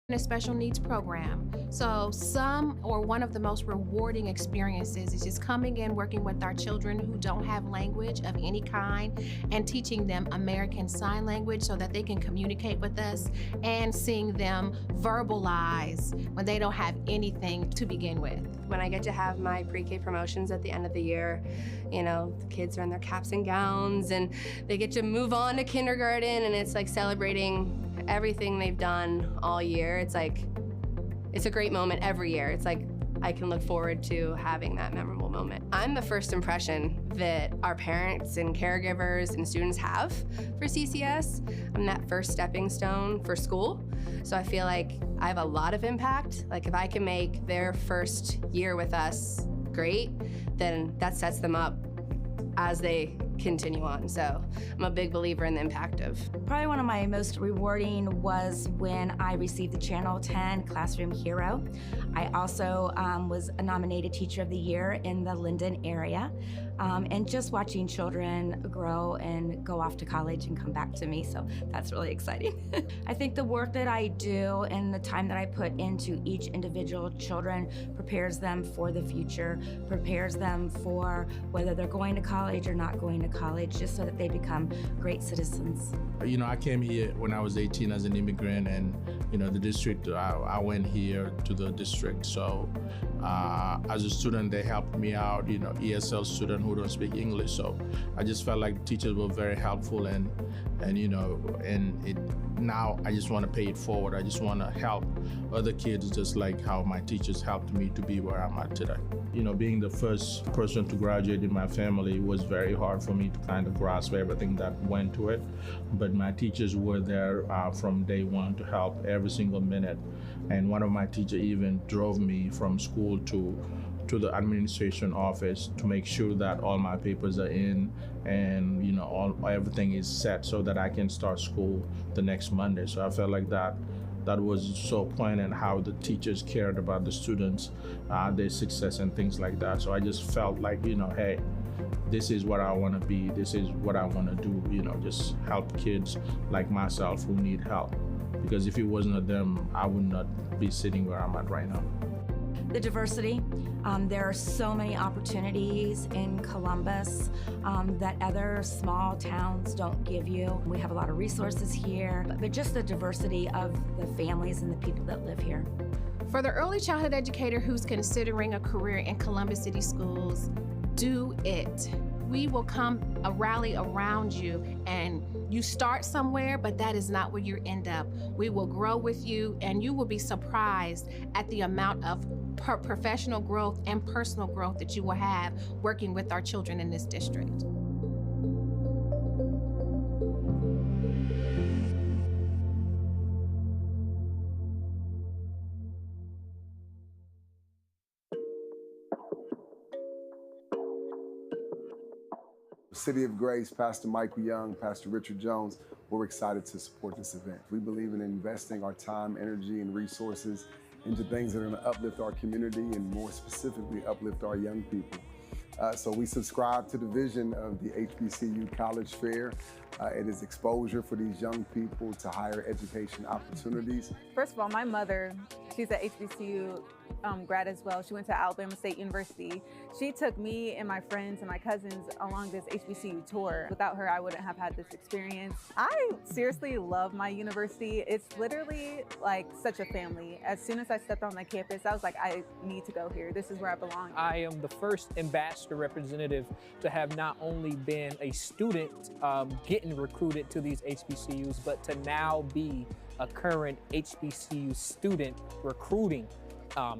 in a special needs program. So some or one of the most rewarding experiences is just coming in, working with our children who don't have language of any kind and teaching them American Sign Language so that they can communicate with us, and seeing them verbalize when they don't have anything to begin with. When I get to have my pre-K promotions at the end of the year, you know, the kids are in their caps and gowns and they get to move on to kindergarten, and it's like celebrating everything they've done all year. It's like, it's a great moment every year. It's like, I can look forward to having that memorable moment. I'm the first impression that our parents and caregivers and students have for CCS. I'm that first stepping stone for school. So I feel like I have a lot of impact. Like if I can make their first year with us great, then that sets them up as they continue on. So I'm a big believer in the impact of. Probably one of my most rewarding was when I received the Channel 10 Classroom Hero. I also was a nominated Teacher of the Year in the Linden area. And just watching children grow and go off to college and come back to me, so that's really exciting. I think the work that I do and the time that I put into each individual children prepares them for the future, prepares them for whether they're going to college or not going to college, just so that they become great citizens. You know, I came here when I was 18 as an immigrant, and you know, the district, I went here to the district. So as a student, they helped me out, you know, ESL student who don't speak English. So I just felt like the teachers were very helpful, and you know, now I just want to pay it forward. I just want to help other kids just like how my teachers helped me to be where I'm at today. You know, being the first person to graduate in my family was very hard for me to kind of grasp everything that went to it. But my teachers were there from day one to help every single minute. And one of my teachers even drove me from school to the administration office to make sure that all my papers are in and, you know, everything is set so that I can start school the next Monday. So I felt like that was so poignant, how the teachers cared about the students, their success and things like that. So I just felt like, you know, hey, this is what I want to be. This is what I want to do, you know, just help kids like myself who need help. Because if it wasn't them, I would not be sitting where I'm at right now. The diversity. There are so many opportunities in Columbus that other small towns don't give you. We have a lot of resources here, but just the diversity of the families and the people that live here. For the early childhood educator who's considering a career in Columbus City Schools, do it. We will come rally around you, and you start somewhere, but that is not where you end up. We will grow with you, and you will be surprised at the amount of professional growth and personal growth that you will have working with our children in this district. City of Grace, Pastor Michael Young, Pastor Richard Jones, we're excited to support this event. We believe in investing our time, energy, and resources into things that are going to uplift our community and more specifically uplift our young people. So we subscribe to the vision of the HBCU College Fair. It is exposure for these young people to higher education opportunities. First of all, my mother, she's an HBCU grad as well. She went to Alabama State University. She took me and my friends and my cousins along this HBCU tour. Without her, I wouldn't have had this experience. I seriously love my university. It's literally like such a family. As soon as I stepped on the campus, I was like, I need to go here. This is where I belong. I am the first ambassador representative to have not only been a student getting recruited to these HBCUs, but to now be a current HBCU student recruiting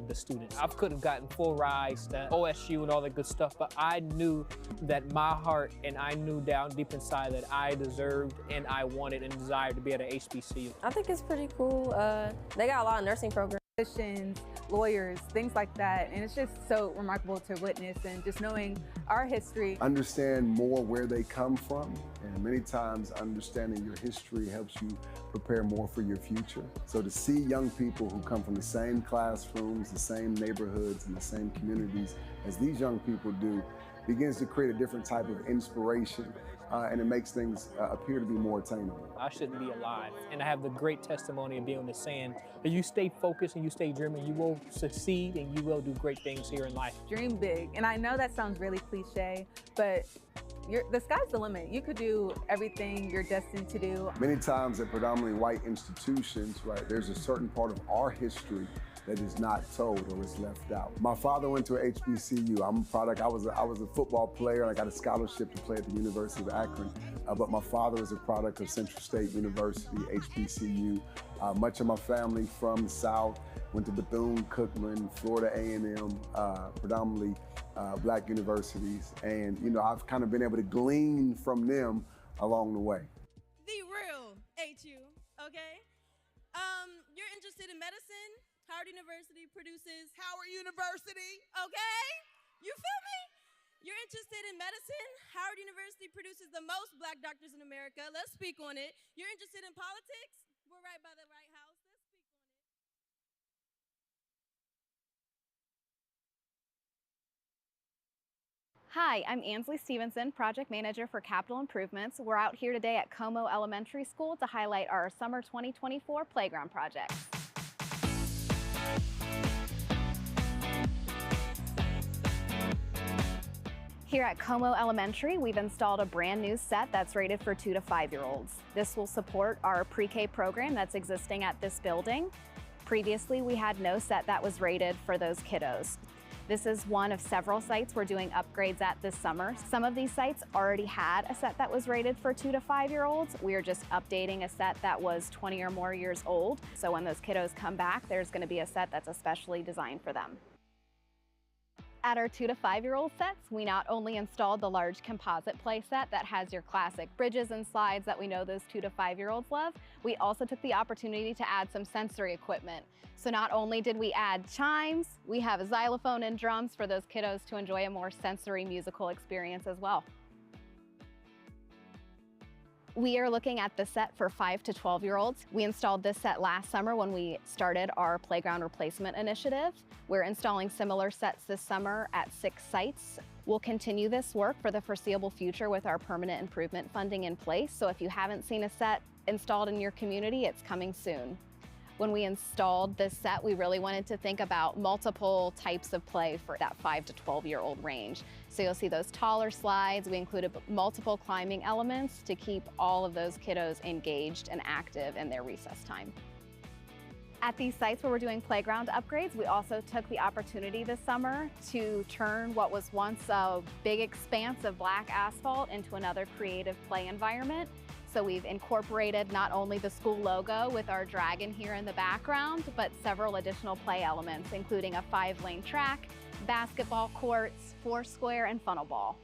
the students. I could have gotten full rides to OSU and all that good stuff, but I knew that my heart and I knew down deep inside that I deserved and I wanted and desired to be at an HBCU. I think it's pretty cool. They got a lot of nursing programs. Lawyers, things like that, and it's just so remarkable to witness and just knowing our history. Understand more where they come from, and many times understanding your history helps you prepare more for your future. So to see young people who come from the same classrooms, the same neighborhoods, and the same communities as these young people do begins to create a different type of inspiration and it makes things appear to be more attainable. I shouldn't be alive. And I have the great testimony of being able to say that you stay focused and you stay driven, you will succeed and you will do great things here in life. Dream big. And I know that sounds really cliche, but the sky's the limit. You could do everything you're destined to do. Many times at predominantly white institutions, right, there's a certain part of our history that is not told or is left out. My father went to a HBCU. I'm a product. I was a football player, and I got a scholarship to play at the University of Akron. But my father is a product of Central State University, HBCU. Much of my family from the South went to Bethune-Cookman, Florida A&M, predominantly black universities. And, you know, I've kind of been able to glean from them along the way. The real HU, okay? You're interested in medicine? Howard University produces Howard University, okay? You feel me? You're interested in medicine? Howard University produces the most black doctors in America. Let's speak on it. You're interested in politics? We're right by the right house. Let's speak on it. Hi, I'm Ansley Stevenson, Project Manager for Capital Improvements. We're out here today at Como Elementary School to highlight our Summer 2024 playground projects. Here at Como Elementary, we've installed a brand new set that's rated for 2 to 5-year-olds. This will support our pre-K program that's existing at this building. Previously, we had no set that was rated for those kiddos. This is one of several sites we're doing upgrades at this summer. Some of these sites already had a set that was rated for 2 to 5-year-olds. We are just updating a set that was 20 or more years old. So when those kiddos come back, there's going to be a set that's especially designed for them. At our 2 to 5-year-old sets, we not only installed the large composite play set that has your classic bridges and slides that we know those 2 to 5-year-olds love, we also took the opportunity to add some sensory equipment. So not only did we add chimes, we have a xylophone and drums for those kiddos to enjoy a more sensory musical experience as well. We are looking at the set for 5 to 12-year-olds. We installed this set last summer when we started our playground replacement initiative. We're installing similar sets this summer at 6 sites. We'll continue this work for the foreseeable future with our permanent improvement funding in place. So if you haven't seen a set installed in your community, it's coming soon. When we installed this set, we really wanted to think about multiple types of play for that 5 to 12-year-old range. So you'll see those taller slides. We included multiple climbing elements to keep all of those kiddos engaged and active in their recess time. At these sites where we're doing playground upgrades, we also took the opportunity this summer to turn what was once a big expanse of black asphalt into another creative play environment. So we've incorporated not only the school logo with our dragon here in the background, but several additional play elements, including a 5-lane track, basketball courts, foursquare, and funnel ball.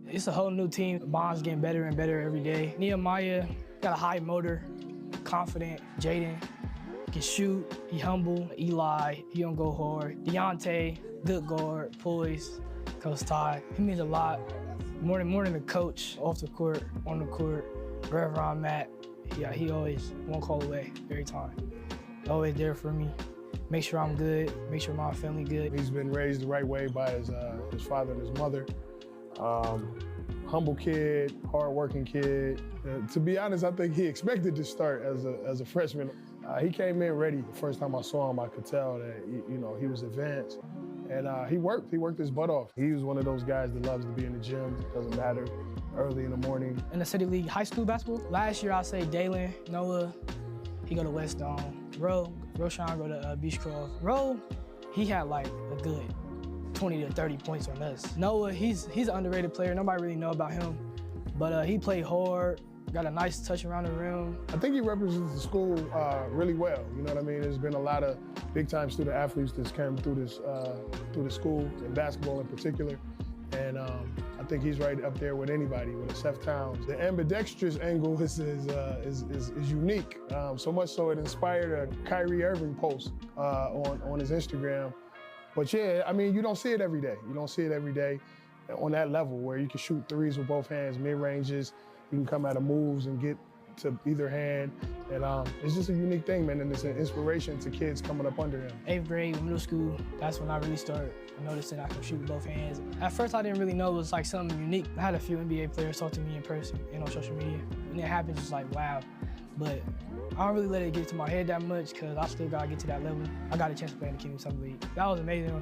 It's a whole new team. Bond's getting better and better every day. Nehemiah got a high motor, confident. Jaden can shoot, he humble. Eli, he don't go hard. Deontay, good guard, poise. Coach Todd, he means a lot. More than the coach, off the court, on the court, wherever I'm at. Yeah, he always one call away every time. Always there for me. Make sure I'm good, make sure my family good. He's been raised the right way by his father and his mother. Humble kid, hardworking kid. To be honest, I think he expected to start as a freshman. He came in ready. The first time I saw him, I could tell that he was advanced, and he worked. He worked his butt off. He was one of those guys that loves to be in the gym. Doesn't matter, early in the morning. In the City League high school basketball, last year I say Dalen, Noah, he go to Weststone. Roshan go to Beechcroft. Ro, he had like a good 20 to 30 points on us. Noah, he's an underrated player. Nobody really know about him, but he played hard. Got a nice touch around the rim. I think he represents the school really well. You know what I mean? There's been a lot of big-time student athletes that's come through the school, in basketball in particular. And I think he's right up there with anybody, with Seth Towns. The ambidextrous angle is unique. So much so it inspired a Kyrie Irving post on his Instagram. But yeah, I mean, you don't see it every day. You don't see it every day on that level where you can shoot threes with both hands, mid-ranges. You can come out of moves and get to either hand. And it's just a unique thing, man, and it's an inspiration to kids coming up under him. 8th grade, middle school, that's when I really started noticing I can shoot with both hands. At first, I didn't really know it was like something unique. I had a few NBA players talk to me in person and on social media. When it happens, it's like, wow. But I don't really let it get to my head that much because I still gotta get to that level. I got a chance to play in the Kingdom Summer League. That was amazing.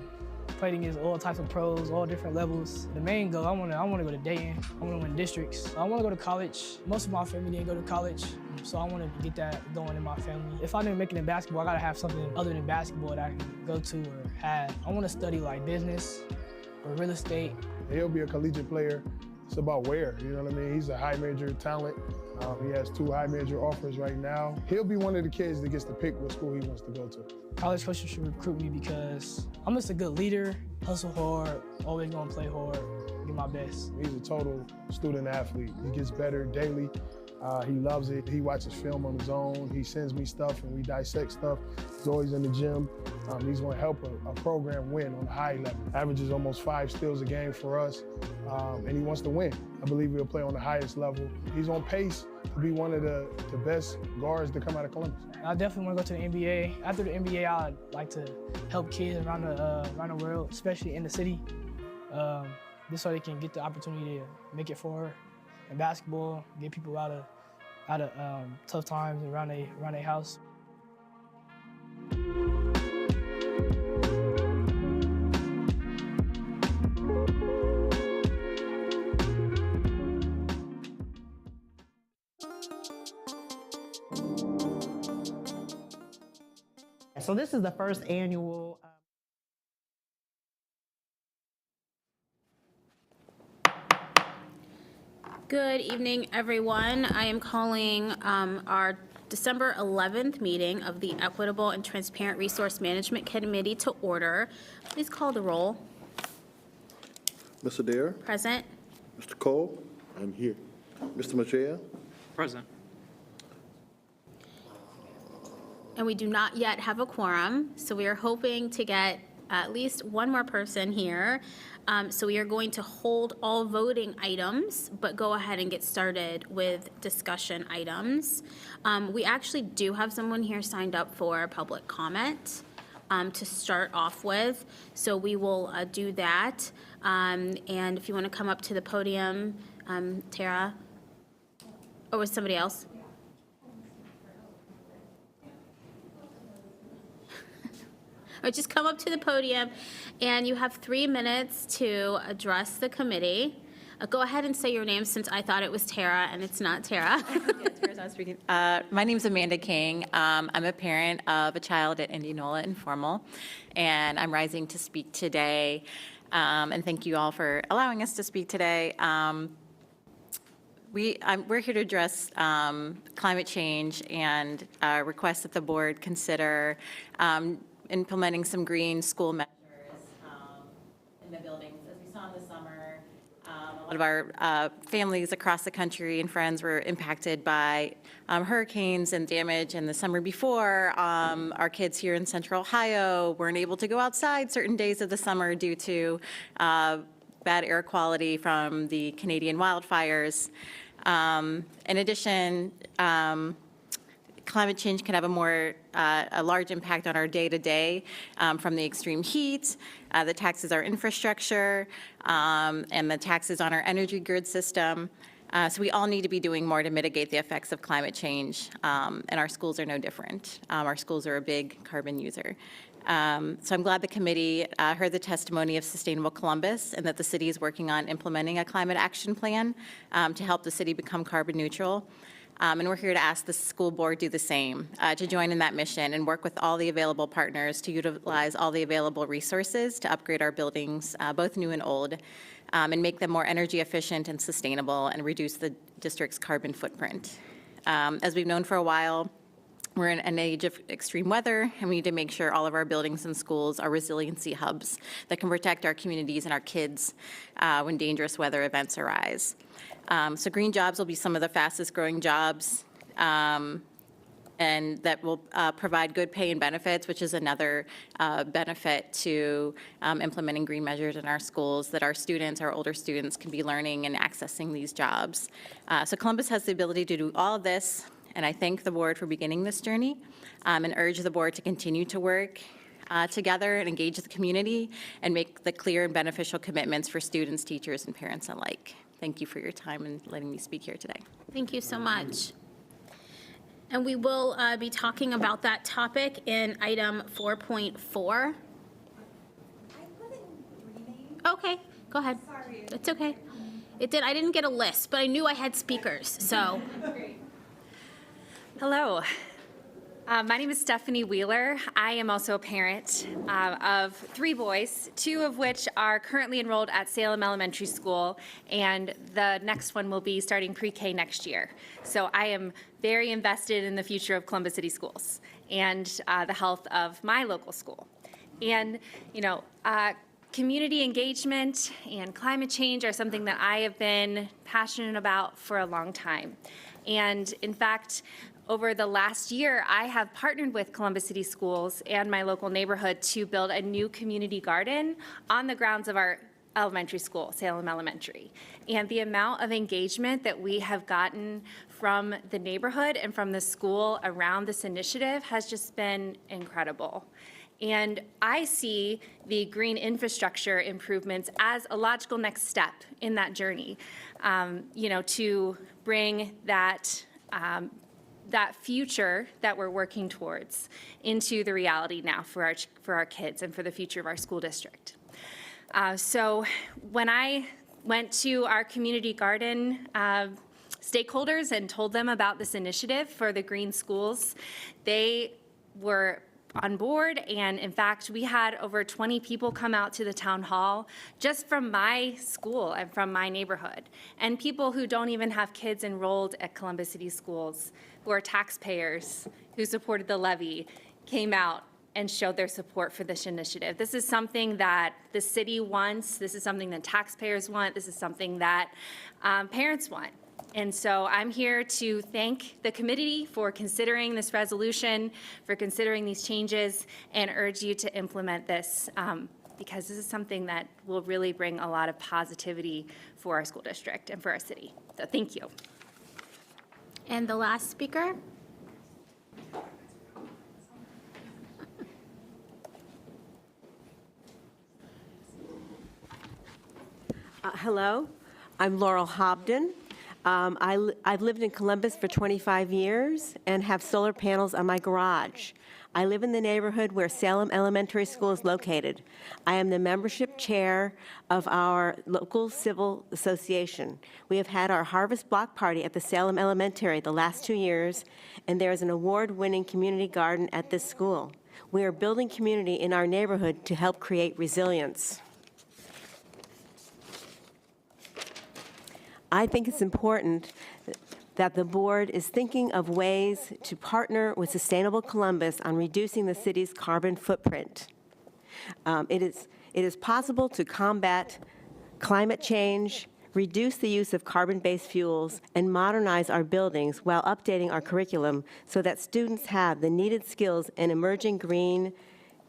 Played against all types of pros, all different levels. The main goal, I wanna go to Dayton. I wanna win districts. I wanna go to college. Most of my family didn't go to college, so I wanna get that going in my family. If I didn't make it in basketball, I gotta have something other than basketball that I can go to or have. I wanna study like business or real estate. He'll be a collegiate player. It's about where, you know what I mean? He's a high major talent. He has 2 high major offers right now. He'll be one of the kids that gets to pick what school he wants to go to. College coaches should recruit me because I'm just a good leader, hustle hard, always gonna play hard, do my best. He's a total student athlete. He gets better daily. He loves it. He watches film on his own. He sends me stuff and we dissect stuff. He's always in the gym. He's gonna help a program win on a high level. Averages almost 5 steals a game for us, and he wants to win. I believe he'll play on the highest level. He's on pace to be one of the best guards to come out of Columbus. I definitely want to go to the NBA. After the NBA, I'd like to help kids around the world, especially in the city, just so they can get the opportunity to make it forward in basketball, get people out of tough times around their house. So this is the first annual Good evening, everyone. I am calling our December 11th meeting of the Equitable and Transparent Resource Management Committee to order. Please call the roll. Ms. Adair? Present. Mr. Cole? I'm here. Mr. Majea? Present. And we do not yet have a quorum, so we are hoping to get at least one more person here. So we are going to hold all voting items, but go ahead and get started with discussion items. We actually do have someone here signed up for public comment to start off with, so we will do that. And if you want to come up to the podium, Tara, or was somebody else? Or just come up to the podium, and you have 3 minutes to address the committee. Go ahead and say your name, since I thought it was Tara, and it's not Tara. Tara's not speaking. My name's Amanda King. I'm a parent of a child at Indianola Informal, and I'm rising to speak today. And thank you all for allowing us to speak today. We're here to address climate change and request that the board consider implementing some green school measures in the buildings. As we saw in the summer, a lot of our families across the country and friends were impacted by hurricanes and damage. And the summer before, our kids here in Central Ohio weren't able to go outside certain days of the summer due to bad air quality from the Canadian wildfires. In addition, climate change can have a large impact on our day-to-day from the extreme heat, the taxes our infrastructure, and the taxes on our energy grid system. So we all need to be doing more to mitigate the effects of climate change, and our schools are no different. Our schools are a big carbon user. So I'm glad the committee heard the testimony of Sustainable Columbus and that the city is working on implementing a climate action plan to help the city become carbon neutral. And we're here to ask the school board do the same, to join in that mission and work with all the available partners to utilize all the available resources to upgrade our buildings, both new and old, and make them more energy efficient and sustainable and reduce the district's carbon footprint. As we've known for a while, we're in an age of extreme weather, and we need to make sure all of our buildings and schools are resiliency hubs that can protect our communities and our kids when dangerous weather events arise. So green jobs will be some of the fastest growing jobs, and and that will provide good pay and benefits, which is another benefit to implementing green measures in our schools, that our students, our older students, can be learning and accessing these jobs. So Columbus has the ability to do all of this, and I thank the board for beginning this journey and urge the board to continue to work together and engage the community and make the clear and beneficial commitments for students, teachers, and parents alike. Thank you for your time and letting me speak here today. Thank you so much. And we will be talking about that topic in item 4.4. Okay, go ahead. Sorry. It's okay. I didn't get a list, but I knew I had speakers, so. Hello. My name is Stephanie Wheeler. I am also a parent of 3 boys, 2 of which are currently enrolled at Salem Elementary School, and the next one will be starting pre-K next year. So I am very invested in the future of Columbus City Schools and the health of my local school. And, community engagement and climate change are something that I have been passionate about for a long time. And in fact, over the last year, I have partnered with Columbus City Schools and my local neighborhood to build a new community garden on the grounds of our elementary school, Salem Elementary. And the amount of engagement that we have gotten from the neighborhood and from the school around this initiative has just been incredible. And I see the green infrastructure improvements as a logical next step in that journey, to bring that future that we're working towards into the reality now for our kids and for the future of our school district. So when I went to our community garden stakeholders and told them about this initiative for the green schools, they were on board, and in fact, we had over 20 people come out to the town hall just from my school and from my neighborhood, and people who don't even have kids enrolled at Columbus City Schools, who are taxpayers who supported the levy, came out and showed their support for this initiative. This is something that the city wants, this is something that taxpayers want, this is something that parents want. And so I'm here to thank the committee for considering this resolution, for considering these changes, and urge you to implement this because this is something that will really bring a lot of positivity for our school district and for our city. So thank you. And the last speaker? Hello, I'm Laurel Hobden. I've lived in Columbus for 25 years and have solar panels on my garage. I live in the neighborhood where Salem Elementary School is located. I am the membership chair of our local civil association. We have had our harvest block party at the Salem Elementary the last 2 years, and there is an award-winning community garden at this school. We are building community in our neighborhood to help create resilience. I think it's important that the board is thinking of ways to partner with Sustainable Columbus on reducing the city's carbon footprint. It is possible to combat climate change, reduce the use of carbon-based fuels, and modernize our buildings while updating our curriculum so that students have the needed skills in emerging green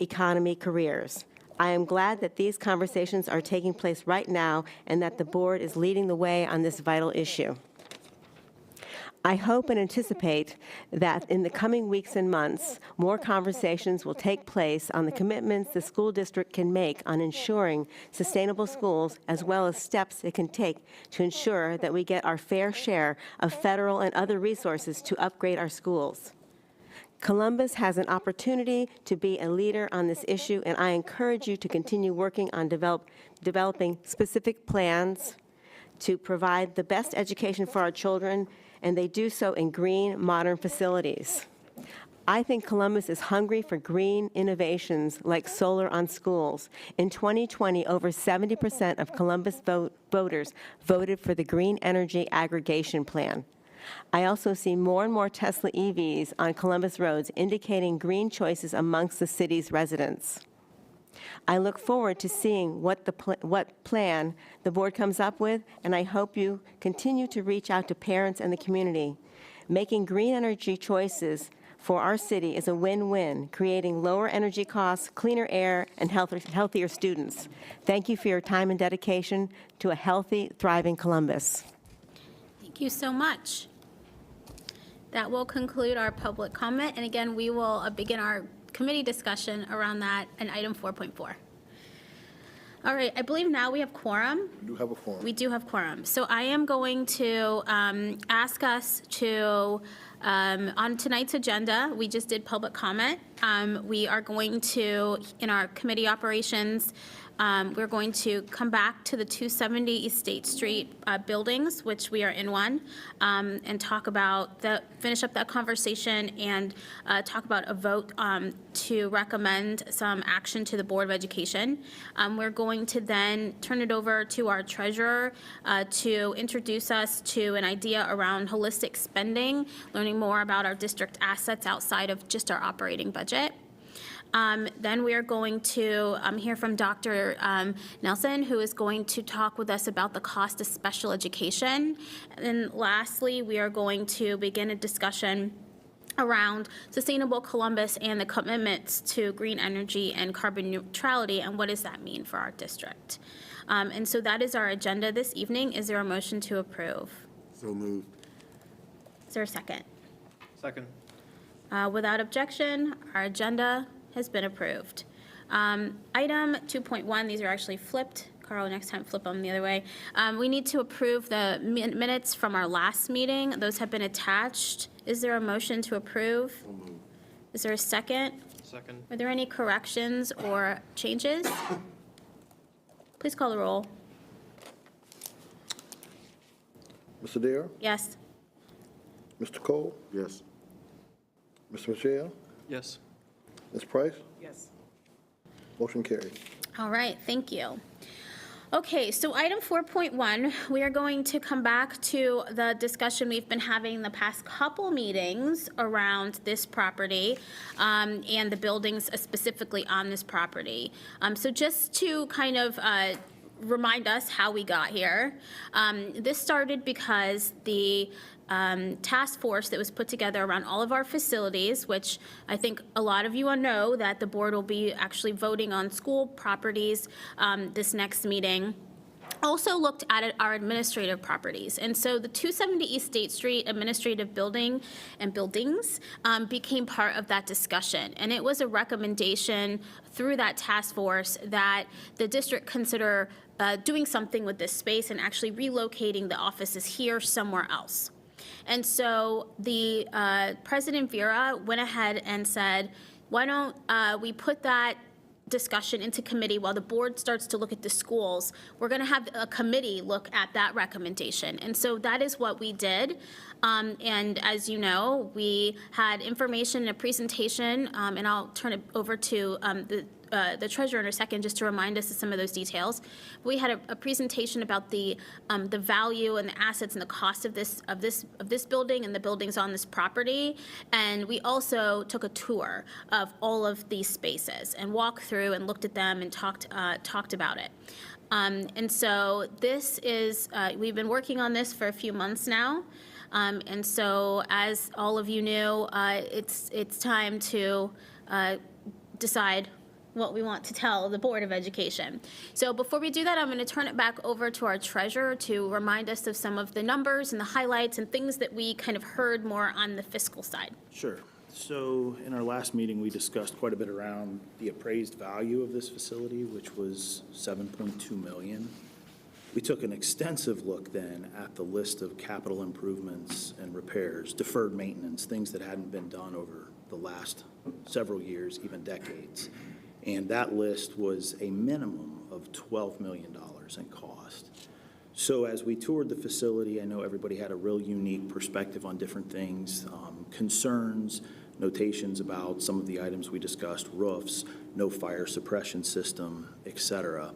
economy careers. I am glad that these conversations are taking place right now and that the board is leading the way on this vital issue. I hope and anticipate that in the coming weeks and months, more conversations will take place on the commitments the school district can make on ensuring sustainable schools, as well as steps it can take to ensure that we get our fair share of federal and other resources to upgrade our schools. Columbus has an opportunity to be a leader on this issue, and I encourage you to continue working on developing specific plans to provide the best education for our children, and they do so in green, modern facilities. I think Columbus is hungry for green innovations like solar on schools. In 2020, over 70% of Columbus voters voted for the Green Energy Aggregation Plan. I also see more and more Tesla EVs on Columbus roads, indicating green choices amongst the city's residents. I look forward to seeing what plan the board comes up with, and I hope you continue to reach out to parents and the community. Making green energy choices for our city is a win-win, creating lower energy costs, cleaner air, and healthier students. Thank you for your time and dedication to a healthy, thriving Columbus. Thank you so much. That will conclude our public comment. And again, we will begin our committee discussion around that in item 4.4. All right, I believe now we have quorum. We do have a quorum. We do have quorum. So I am going to ask us to, on tonight's agenda, we just did public comment. We are going to, in our committee operations, we're going to come back to the 270 East State Street buildings, which we are in one, and talk about finish up that conversation and talk about a vote to recommend some action to the Board of Education. We're going to then turn it over to our treasurer to introduce us to an idea around holistic spending, learning more about our district assets outside of just our operating budget. Then we are going to hear from Dr. Nelson, who is going to talk with us about the cost of special education. And then lastly, we are going to begin a discussion around sustainable Columbus and the commitments to green energy and carbon neutrality, and what does that mean for our district. And so that is our agenda this evening. Is there a motion to approve? So moved. Is there a second? Second. Without objection, our agenda has been approved. Item 2.1, these are actually flipped. Carl, next time flip them the other way. We need to approve the minutes from our last meeting. Those have been attached. Is there a motion to approve? So moved. Is there a second? Second. Are there any corrections or changes? Please call the roll. Mr. Dare? Yes. Mr. Cole? Yes. Mr. Michelle? Yes. Ms. Price? Yes. Motion carried. All right, thank you. Okay, so item 4.1, we are going to come back to the discussion we've been having the past couple meetings around this property and the buildings specifically on this property. So just to kind of remind us how we got here, this started because the task force that was put together around all of our facilities, which I think a lot of you all know that the board will be actually voting on school properties this next meeting, also looked at our administrative properties. And so the 270 East State Street administrative building and buildings became part of that discussion. And it was a recommendation through that task force that the district consider doing something with this space and actually relocating the offices here somewhere else. And so the President Vera went ahead and said, why don't we put that discussion into committee while the board starts to look at the schools. We're going to have a committee look at that recommendation. And so that is what we did. And as you know, we had information and a presentation, and I'll turn it over to the treasurer in a second just to remind us of some of those details. We had a presentation about the value and the assets and the cost of this building and the buildings on this property, and we also took a tour of all of these spaces and walked through and looked at them and talked about it. And so this is we've been working on this for a few months now. And so, as all of you knew, it's time to decide what we want to tell the Board of Education. So before we do that, I'm going to turn it back over to our treasurer to remind us of some of the numbers and the highlights and things that we kind of heard more on the fiscal side. Sure. So in our last meeting, we discussed quite a bit around the appraised value of this facility, which was $7.2 million. We took an extensive look then at the list of capital improvements and repairs, deferred maintenance, things that hadn't been done over the last several years, even decades. And that list was a minimum of $12 million in cost. So as we toured the facility, I know everybody had a real unique perspective on different things, concerns, notations about some of the items we discussed, roofs, no fire suppression system, et cetera.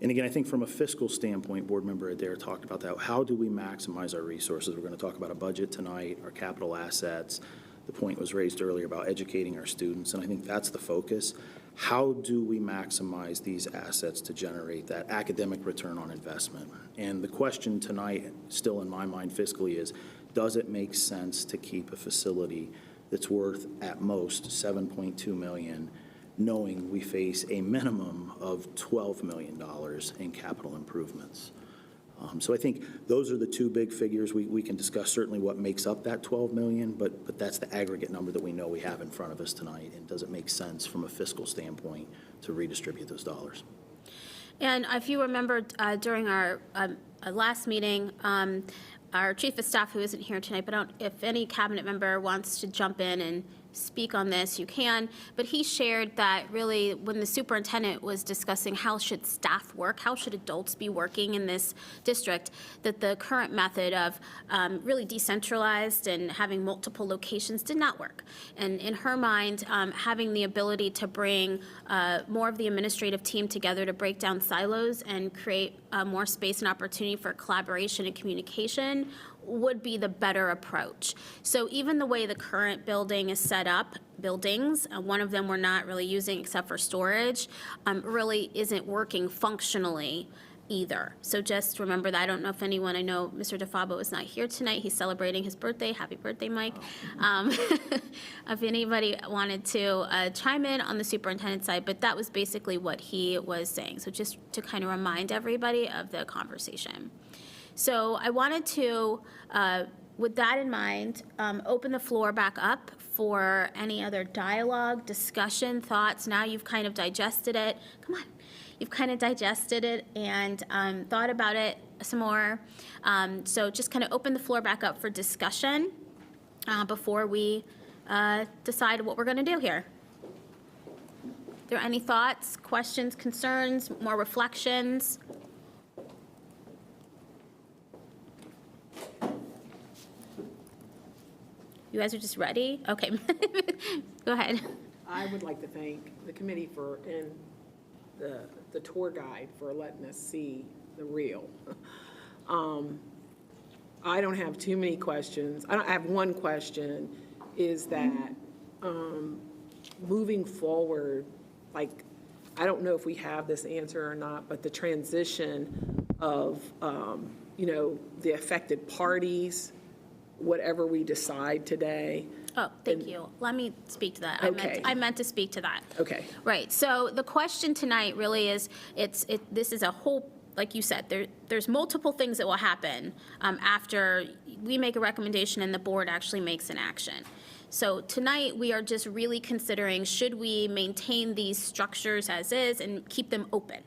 And again, I think from a fiscal standpoint, Board Member Adair talked about that. How do we maximize our resources? We're going to talk about a budget tonight, our capital assets. The point was raised earlier about educating our students, and I think that's the focus. How do we maximize these assets to generate that academic return on investment? And the question tonight, still in my mind fiscally, is does it make sense to keep a facility that's worth at most $7.2 million, knowing we face a minimum of $12 million in capital improvements. So I think those are the two big figures. We can discuss certainly what makes up that $12 million, but that's the aggregate number that we know we have in front of us tonight. And does it make sense from a fiscal standpoint to redistribute those dollars? And if you remember during our last meeting, our chief of staff, who isn't here tonight, but if any cabinet member wants to jump in and speak on this, you can. But he shared that really when the superintendent was discussing how should staff work, how should adults be working in this district, that the current method of really decentralized and having multiple locations did not work. And in her mind, having the ability to bring more of the administrative team together to break down silos and create more space and opportunity for collaboration and communication would be the better approach. So even the way the current building is set up, buildings, one of them we're not really using except for storage, really isn't working functionally either. So just remember that. I don't know if anyone, I know Mr. DeFabo is not here tonight. He's celebrating his birthday. Happy birthday, Mike. If anybody wanted to chime in on the superintendent side, but that was basically what he was saying. So just to kind of remind everybody of the conversation. So I wanted to, with that in mind, open the floor back up for any other dialogue, discussion, thoughts. Now you've kind of digested it. Come on. You've kind of digested it and thought about it some more. So just kind of open the floor back up for discussion before we decide what we're going to do here. Are there any thoughts, questions, concerns, more reflections? You guys are just ready? Okay. Go ahead. I would like to thank the committee and the tour guide for letting us see the real. I don't have too many questions. I have one question, is that moving forward, like, I don't know if we have this answer or not, but the transition of, the affected parties, whatever we decide today. Oh, thank you. Let me speak to that. Okay. I meant to speak to that. Okay. Right. So the question tonight really is, this is a whole, like you said, there's multiple things that will happen after we make a recommendation and the board actually makes an action. So tonight we are just really considering, should we maintain these structures as is and keep them open?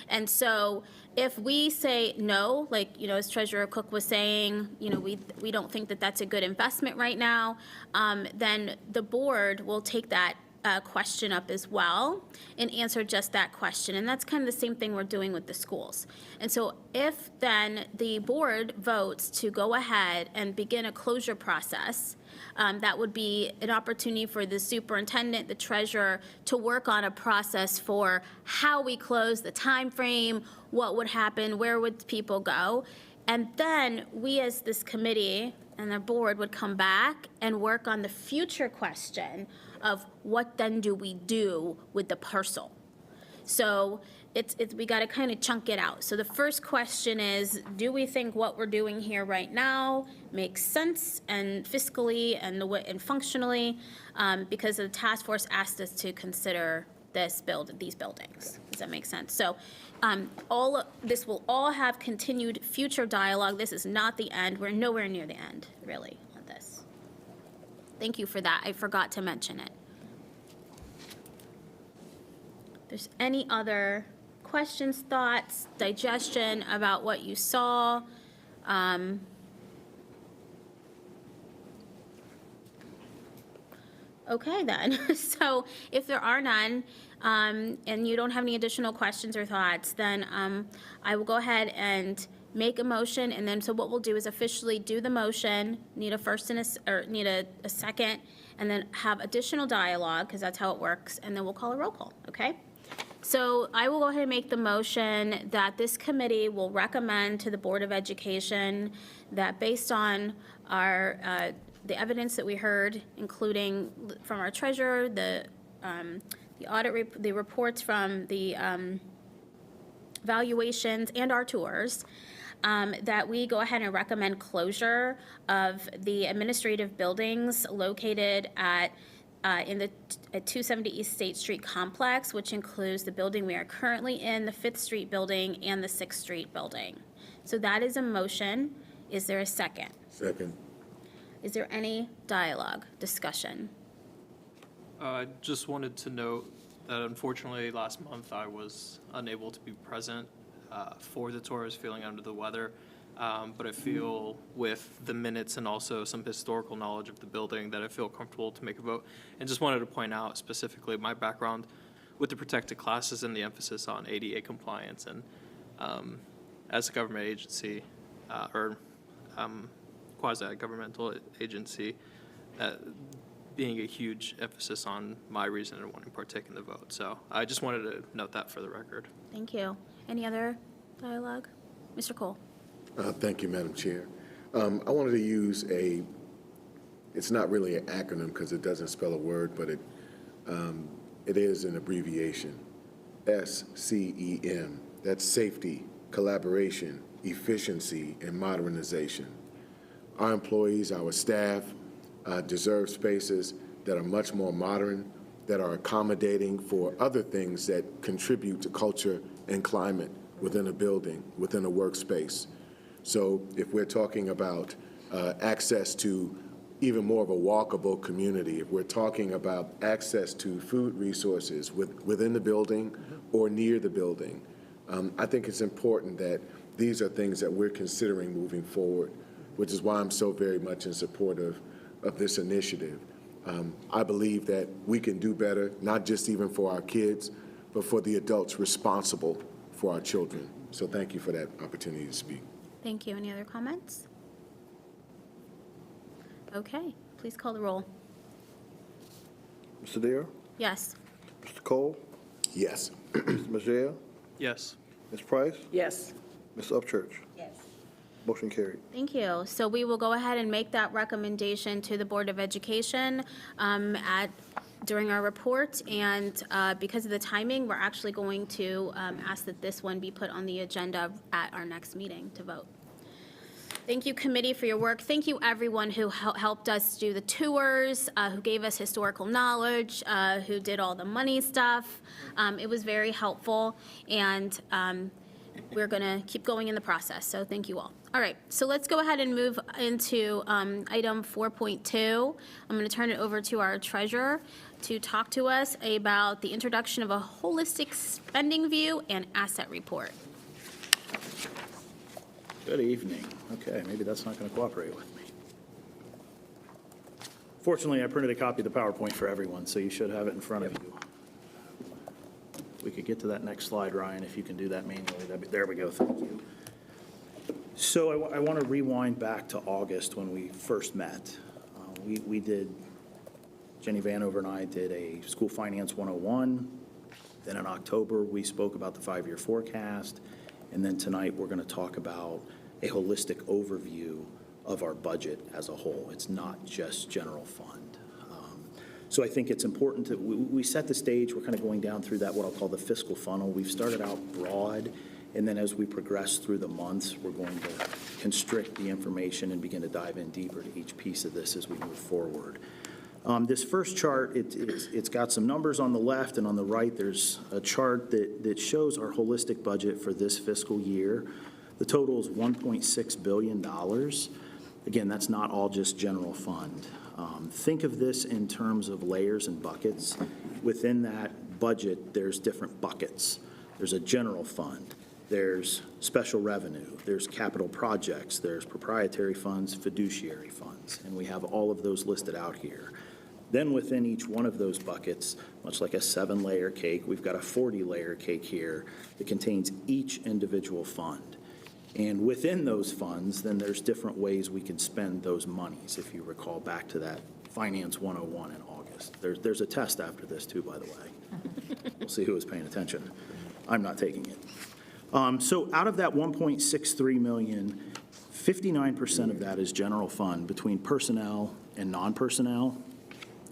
And so if we say no, like, as Treasurer Cook was saying, we don't think that that's a good investment right now, then the board will take that question up as well and answer just that question. And that's kind of the same thing we're doing with the schools. And so if then the board votes to go ahead and begin a closure process, that would be an opportunity for the superintendent, the treasurer, to work on a process for how we close, the time frame, what would happen, where would people go. And then we as this committee and the board would come back and work on the future question of what then do we do with the parcel. So we got to kind of chunk it out. So the first question is, do we think what we're doing here right now makes sense and fiscally and functionally? Because the task force asked us to consider these buildings. Does that make sense? So this will all have continued future dialogue. This is not the end. We're nowhere near the end, really, on this. Thank you for that. I forgot to mention it. If there's any other questions, thoughts, digestion about what you saw? Okay, then. So if there are none, and you don't have any additional questions or thoughts, then I will go ahead and make a motion, and then so what we'll do is officially do the motion, need a first and need a second, and then have additional dialogue, because that's how it works, and then we'll call a roll call, okay? So I will go ahead and make the motion that this committee will recommend to the Board of Education that based on our the evidence that we heard, including from our treasurer, the audit, the reports from the valuations and our tours, that we go ahead and recommend closure of the administrative buildings located at in the 270 East State Street complex, which includes the building we are currently in, the 5th Street building, and the 6th Street building. So that is a motion. Is there a second? Second. Is there any dialogue, discussion? I just wanted to note that unfortunately last month I was unable to be present for the tour. I was feeling under the weather. But I feel with the minutes and also some historical knowledge of the building that I feel comfortable to make a vote. And just wanted to point out specifically my background with the protected classes and the emphasis on ADA compliance. And as a government agency or quasi-governmental agency, being a huge emphasis on my reason and wanting to partake in the vote. So I just wanted to note that for the record. Thank you. Any other dialogue? Mr. Cole. Thank you, Madam Chair. I wanted to use it's not really an acronym because it doesn't spell a word, but it is an abbreviation, SCEM. That's safety, collaboration, efficiency, and modernization. Our employees, our staff, deserve spaces that are much more modern, that are accommodating for other things that contribute to culture and climate within a building, within a workspace. So if we're talking about access to even more of a walkable community, if we're talking about access to food resources within the building or near the building, I think it's important that these are things that we're considering moving forward, which is why I'm so very much in support of this initiative. I believe that we can do better, not just even for our kids, but for the adults responsible for our children. So thank you for that opportunity to speak. Thank you. Any other comments? Okay, please call the roll. Mr. Dare? Yes. Mr. Cole? Yes. Mr. Majea? Yes. Ms. Price? Yes. Ms. Upchurch? Yes. Motion carried. Thank you. So we will go ahead and make that recommendation to the Board of Education during our report. And because of the timing, we're actually going to ask that this one be put on the agenda at our next meeting to vote. Thank you, committee, for your work. Thank you, everyone who helped us do the tours, who gave us historical knowledge, who did all the money stuff. It was very helpful, and we're going to keep going in the process, so thank you all. All right, so let's go ahead and move into item 4.2. I'm going to turn it over to our treasurer to talk to us about the introduction of a holistic spending view and asset report. Good evening. Okay, maybe that's not going to cooperate with me. Fortunately, I printed a copy of the PowerPoint for everyone, so you should have it in front of you. We could get to that next slide, Ryan, if you can do that manually. There we go, thank you. So I want to rewind back to August when we first met. We did, Jenny Vanover and I did a School Finance 101. Then in October, we spoke about the 5-year forecast. And then tonight, we're going to talk about a holistic overview of our budget as a whole. It's not just general fund. So I think it's important that we set the stage. We're kind of going down through that, what I'll call the fiscal funnel. We've started out broad, and then as we progress through the months, we're going to constrict the information and begin to dive in deeper to each piece of this as we move forward. This first chart, it's got some numbers on the left, and on the right, there's a chart that shows our holistic budget for this fiscal year. The total is $1.6 billion. Again, that's not all just general fund. Think of this in terms of layers and buckets. Within that budget, there's different buckets. There's a general fund. There's special revenue. There's capital projects. There's proprietary funds, fiduciary funds, and we have all of those listed out here. Then within each one of those buckets, much like a 7-layer cake, we've got a 40-layer cake here that contains each individual fund. And within those funds, then there's different ways we can spend those monies, if you recall back to that Finance 101 in August. There's a test after this, too, by the way. We'll see who was paying attention. I'm not taking it. So out of that $1.63 million, 59% of that is general fund between personnel and non-personnel.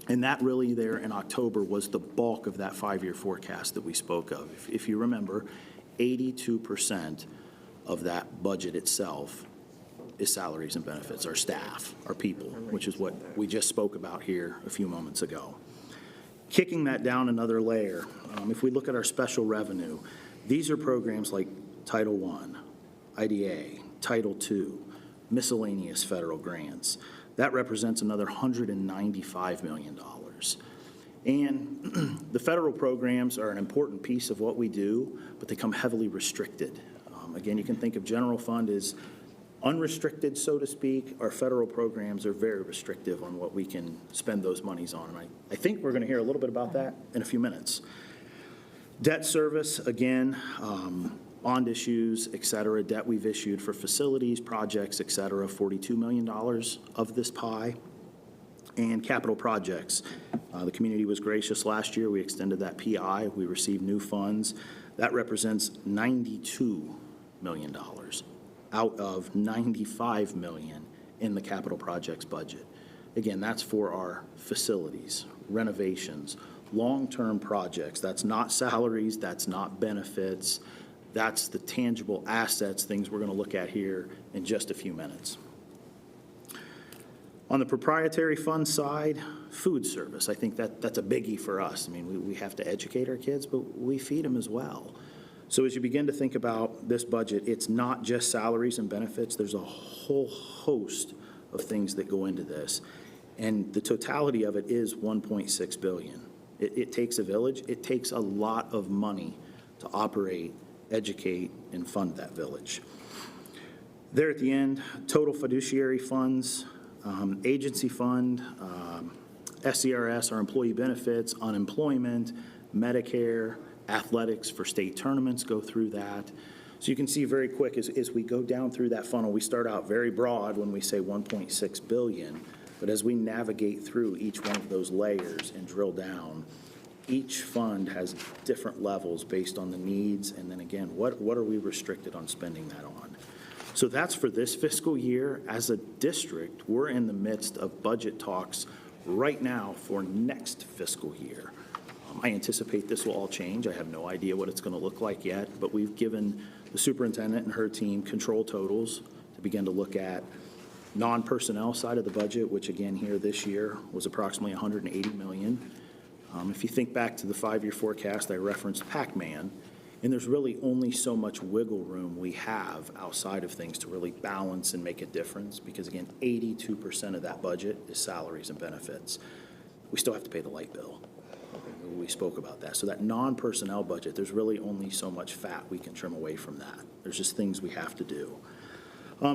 And that really there in October was the bulk of that 5-year forecast that we spoke of. If you remember, 82% of that budget itself is salaries and benefits, our staff, our people, which is what we just spoke about here a few moments ago. Kicking that down another layer, if we look at our special revenue, these are programs like Title I, IDA, Title II, miscellaneous federal grants. That represents another $195 million. And the federal programs are an important piece of what we do, but they come heavily restricted. Again, you can think of general fund as unrestricted, so to speak. Our federal programs are very restrictive on what we can spend those monies on. And I think we're going to hear a little bit about that in a few minutes. Debt service, again, bond issues, et cetera, debt we've issued for facilities, projects, et cetera, $42 million of this pie. And capital projects. The community was gracious last year. We extended that PI. We received new funds. That represents $92 million out of $95 million in the capital projects budget. Again, that's for our facilities, renovations, long-term projects. That's not salaries, that's not benefits. That's the tangible assets, things we're going to look at here in just a few minutes. On the proprietary fund side, food service, I think that's a biggie for us. I mean, we have to educate our kids, but we feed them as well. So as you begin to think about this budget, it's not just salaries and benefits. There's a whole host of things that go into this. And the totality of it is $1.6 billion. It takes a village. It takes a lot of money to operate, educate, and fund that village. There at the end, total fiduciary funds, agency fund, SCRS, our employee benefits, unemployment, Medicare, athletics for state tournaments go through that. So you can see very quick as we go down through that funnel, we start out very broad when we say $1.6 billion, but as we navigate through each one of those layers and drill down, each fund has different levels based on the needs, and then again, what are we restricted on spending that on? So that's for this fiscal year. As a district, we're in the midst of budget talks right now for next fiscal year. I anticipate this will all change. I have no idea what it's going to look like yet, but we've given the superintendent and her team control totals to begin to look at non-personnel side of the budget, which again here this year was approximately $180 million. If you think back to the 5-year forecast, I referenced Pac-Man, and there's really only so much wiggle room we have outside of things to really balance and make a difference, because again, 82% of that budget is salaries and benefits. We still have to pay the light bill. We spoke about that. So that non-personnel budget, there's really only so much fat we can trim away from that. There's just things we have to do.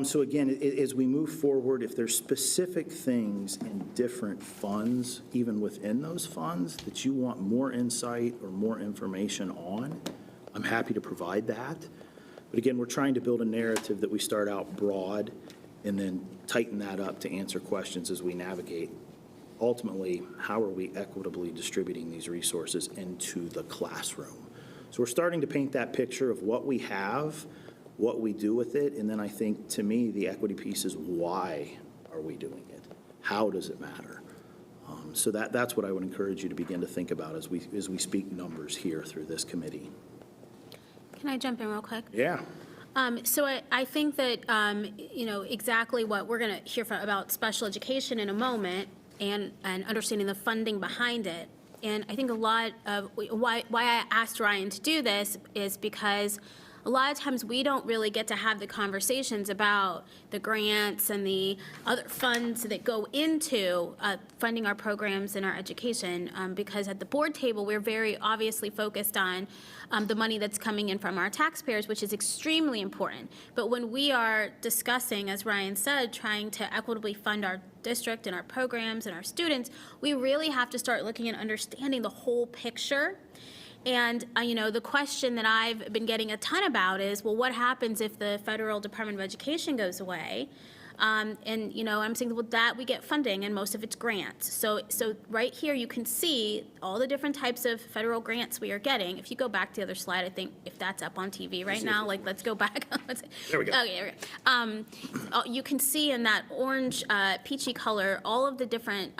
So again, as we move forward, if there's specific things in different funds, even within those funds, that you want more insight or more information on, I'm happy to provide that. But again, we're trying to build a narrative that we start out broad and then tighten that up to answer questions as we navigate. Ultimately, how are we equitably distributing these resources into the classroom? So we're starting to paint that picture of what we have, what we do with it, and then I think, to me, the equity piece is why are we doing it? How does it matter? So that's what I would encourage you to begin to think about as we speak numbers here through this committee. Can I jump in real quick? Yeah. So I think that, exactly what we're going to hear about special education in a moment, and understanding the funding behind it. And I think a lot of why I asked Ryan to do this is because a lot of times we don't really get to have the conversations about the grants and the other funds that go into funding our programs and our education, because at the board table, we're very obviously focused on the money that's coming in from our taxpayers, which is extremely important. But when we are discussing, as Ryan said, trying to equitably fund our district and our programs and our students, we really have to start looking and understanding the whole picture. And, the question that I've been getting a ton about is, well, what happens if the Federal Department of Education goes away? I'm saying, well, that we get funding, and most of it's grants. So right here, you can see all the different types of federal grants we are getting. If you go back to the other slide, I think if that's up on TV right now, let's go back. There we go. Okay, there we go. You can see in that orange, peachy color, all of the different,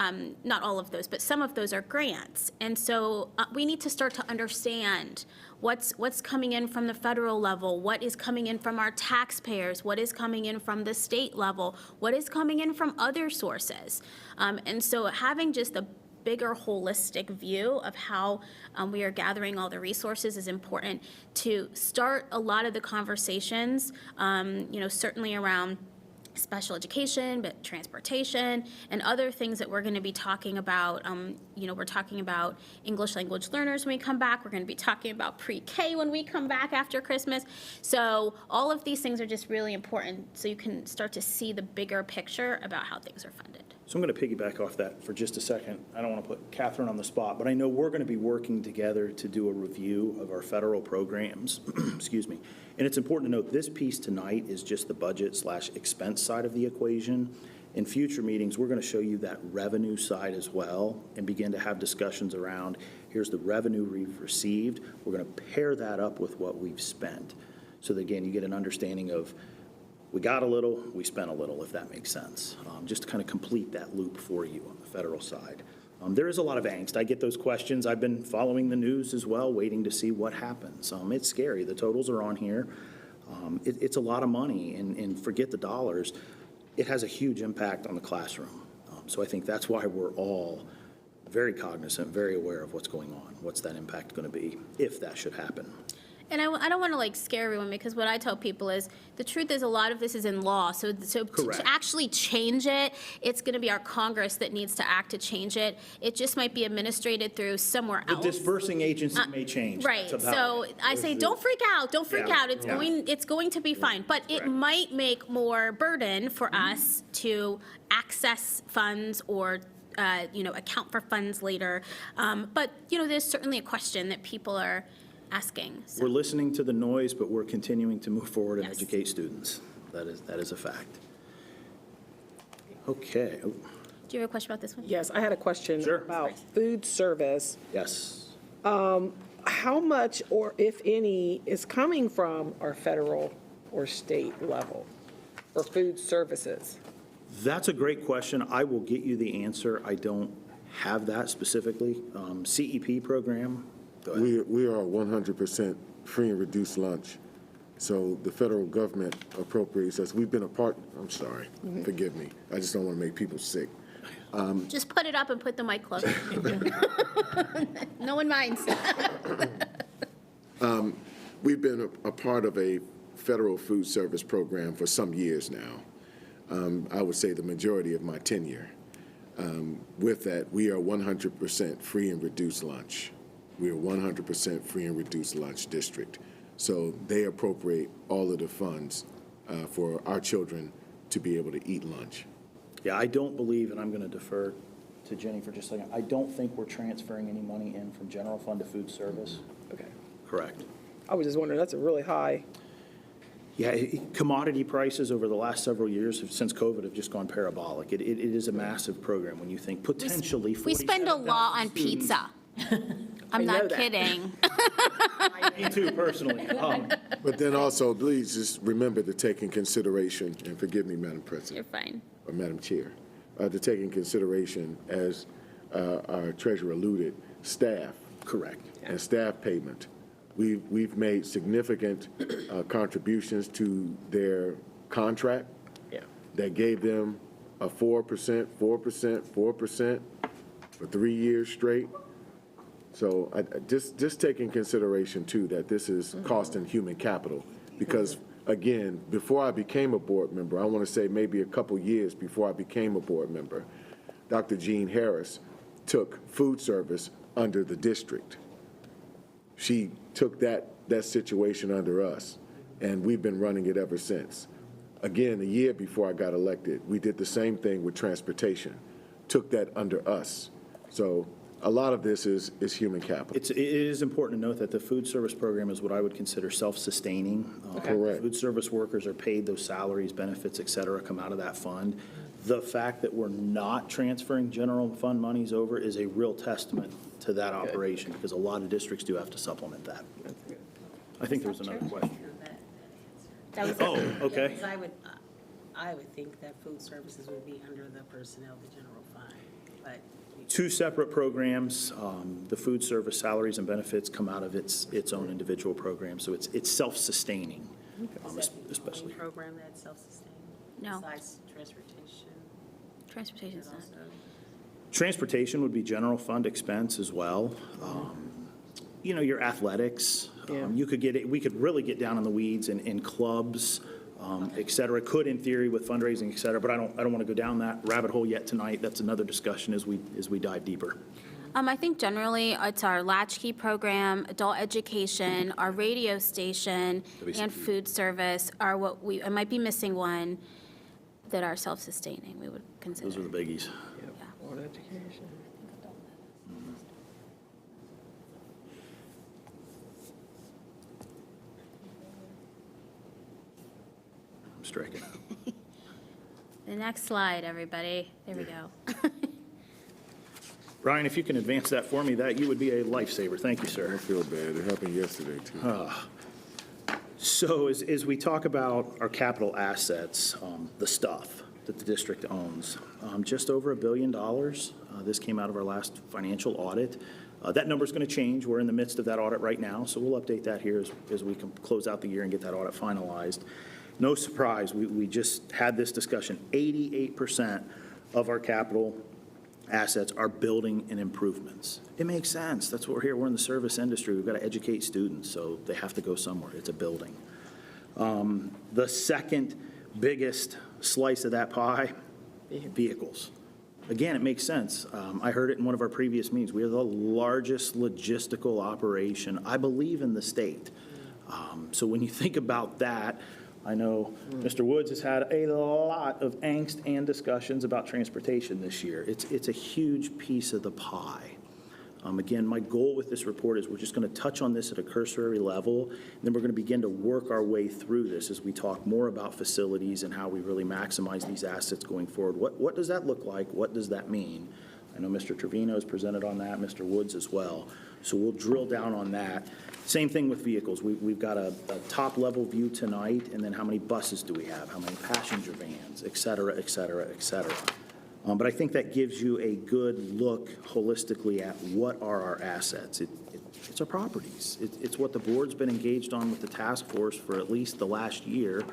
not all of those, but some of those are grants. And so we need to start to understand what's coming in from the federal level, what is coming in from our taxpayers, what is coming in from the state level, what is coming in from other sources. And so having just a bigger holistic view of how we are gathering all the resources is important to start a lot of the conversations, certainly around special education, but transportation, and other things that we're going to be talking about. We're talking about English language learners when we come back. We're going to be talking about pre-K when we come back after Christmas. So all of these things are just really important so you can start to see the bigger picture about how things are funded. So I'm going to piggyback off that for just a second. I don't want to put Catherine on the spot, but I know we're going to be working together to do a review of our federal programs, excuse me. And it's important to note this piece tonight is just the budget/expense side of the equation. In future meetings, we're going to show you that revenue side as well and begin to have discussions around, here's the revenue we've received. We're going to pair that up with what we've spent. So that, again, you get an understanding of we got a little, we spent a little, if that makes sense, just to kind of complete that loop for you on the federal side. There is a lot of angst. I get those questions. I've been following the news as well, waiting to see what happens. It's scary. The totals are on here. It's a lot of money, and forget the dollars. It has a huge impact on the classroom. So I think that's why we're all very cognizant, very aware of what's going on. What's that impact going to be if that should happen? And I don't want to scare everyone, because what I tell people is the truth is a lot of this is in law. So to actually change it, it's going to be our Congress that needs to act to change it. It just might be administrated through somewhere else. The dispersing agency may change. Right. So I say don't freak out. Don't freak out. It's going to be fine. But it might make more burden for us to access funds or account for funds later. But there's certainly a question that people are asking. So. We're listening to the noise, but we're continuing to move forward and educate students. That is a fact. Okay. Do you have a question about this one? Yes, I had a question about food service. Yes. How much, or if any, is coming from our federal or state level for food services? That's a great question. I will get you the answer. I don't have that specifically. CEP program. We are 100% free and reduced lunch. So the federal government appropriates us. We've been a part, I'm sorry, forgive me. I just don't want to make people sick. Just put it up and put the mic close. No one minds. We've been a part of a federal food service program for some years now. I would say the majority of my tenure. With that, we are 100% free and reduced lunch. We are 100% free and reduced lunch district. So they appropriate all of the funds for our children to be able to eat lunch. Yeah, I don't believe, and I'm going to defer to Jenny for just a second, I don't think we're transferring any money in from general fund to food service. Okay. Correct. I was just wondering, that's a really high. Yeah, commodity prices over the last several years since COVID have just gone parabolic. It is a massive program when you think potentially we spend a lot on pizza. I'm not kidding. Me too, personally. But then also, please just remember to take in consideration, and forgive me, Madam President. You're fine. Or Madam Chair, to take in consideration, as our treasurer alluded, staff. Correct. And staff payment. We've made significant contributions to their contract. Yeah. That gave them a 4% for 3 years straight. So just take in consideration, too, that this is costing human capital. Because, again, before I became a board member, I want to say maybe a couple years before I became a board member, Dr. Jean Harris took food service under the district. She took that situation under us, and we've been running it ever since. Again, a year before I got elected, we did the same thing with transportation, took that under us. So a lot of this is human capital. It is important to note that the food service program is what I would consider self-sustaining. Correct. Food service workers are paid those salaries, benefits, et cetera, come out of that fund. The fact that we're not transferring general fund monies over is a real testament to that operation, because a lot of districts do have to supplement that. I think there was another question. That was okay. Yeah, I would think that food services would be under the personnel, the general fund, but two separate programs. The food service salaries and benefits come out of its own individual program, so it's self-sustaining, especially. Program that's self-sustaining? No. Besides transportation? Transportation's not. Transportation would be general fund expense as well. Your athletics. We could really get down in the weeds in clubs, et cetera. Could, in theory, with fundraising, et cetera. But I don't want to go down that rabbit hole yet tonight. That's another discussion as we dive deeper. I think generally it's our latchkey program, adult education, our radio station, and food service are what I might be missing one that are self-sustaining, we would consider. Those are the biggies. Adult education. I'm striking. The next slide, everybody. There we go. Ryan, if you can advance that for me, that you would be a lifesaver. Thank you, sir. I feel bad. It happened yesterday, too. So as we talk about our capital assets, the stuff that the district owns, just over $1 billion. This came out of our last financial audit. That number's going to change. We're in the midst of that audit right now, so we'll update that here as we can close out the year and get that audit finalized. No surprise, we just had this discussion. 88% of our capital assets are building and improvements. It makes sense. That's what we're here. We're in the service industry. We've got to educate students, so they have to go somewhere. It's a building. The second biggest slice of that pie, vehicles. Again, it makes sense. I heard it in one of our previous meetings. We are the largest logistical operation, I believe, in the state. So when you think about that, I know Mr. Woods has had a lot of angst and discussions about transportation this year. It's a huge piece of the pie. Again, my goal with this report is we're just going to touch on this at a cursory level, and then we're going to begin to work our way through this as we talk more about facilities and how we really maximize these assets going forward. What does that look like? What does that mean? I know Mr. Trevino has presented on that, Mr. Woods as well. So we'll drill down on that. Same thing with vehicles. We've got a top-level view tonight, and then how many buses do we have, how many passenger vans, et cetera, et cetera, et cetera. But I think that gives you a good look holistically at what are our assets. It's our properties. It's what the board's been engaged on with the task force for at least the last year.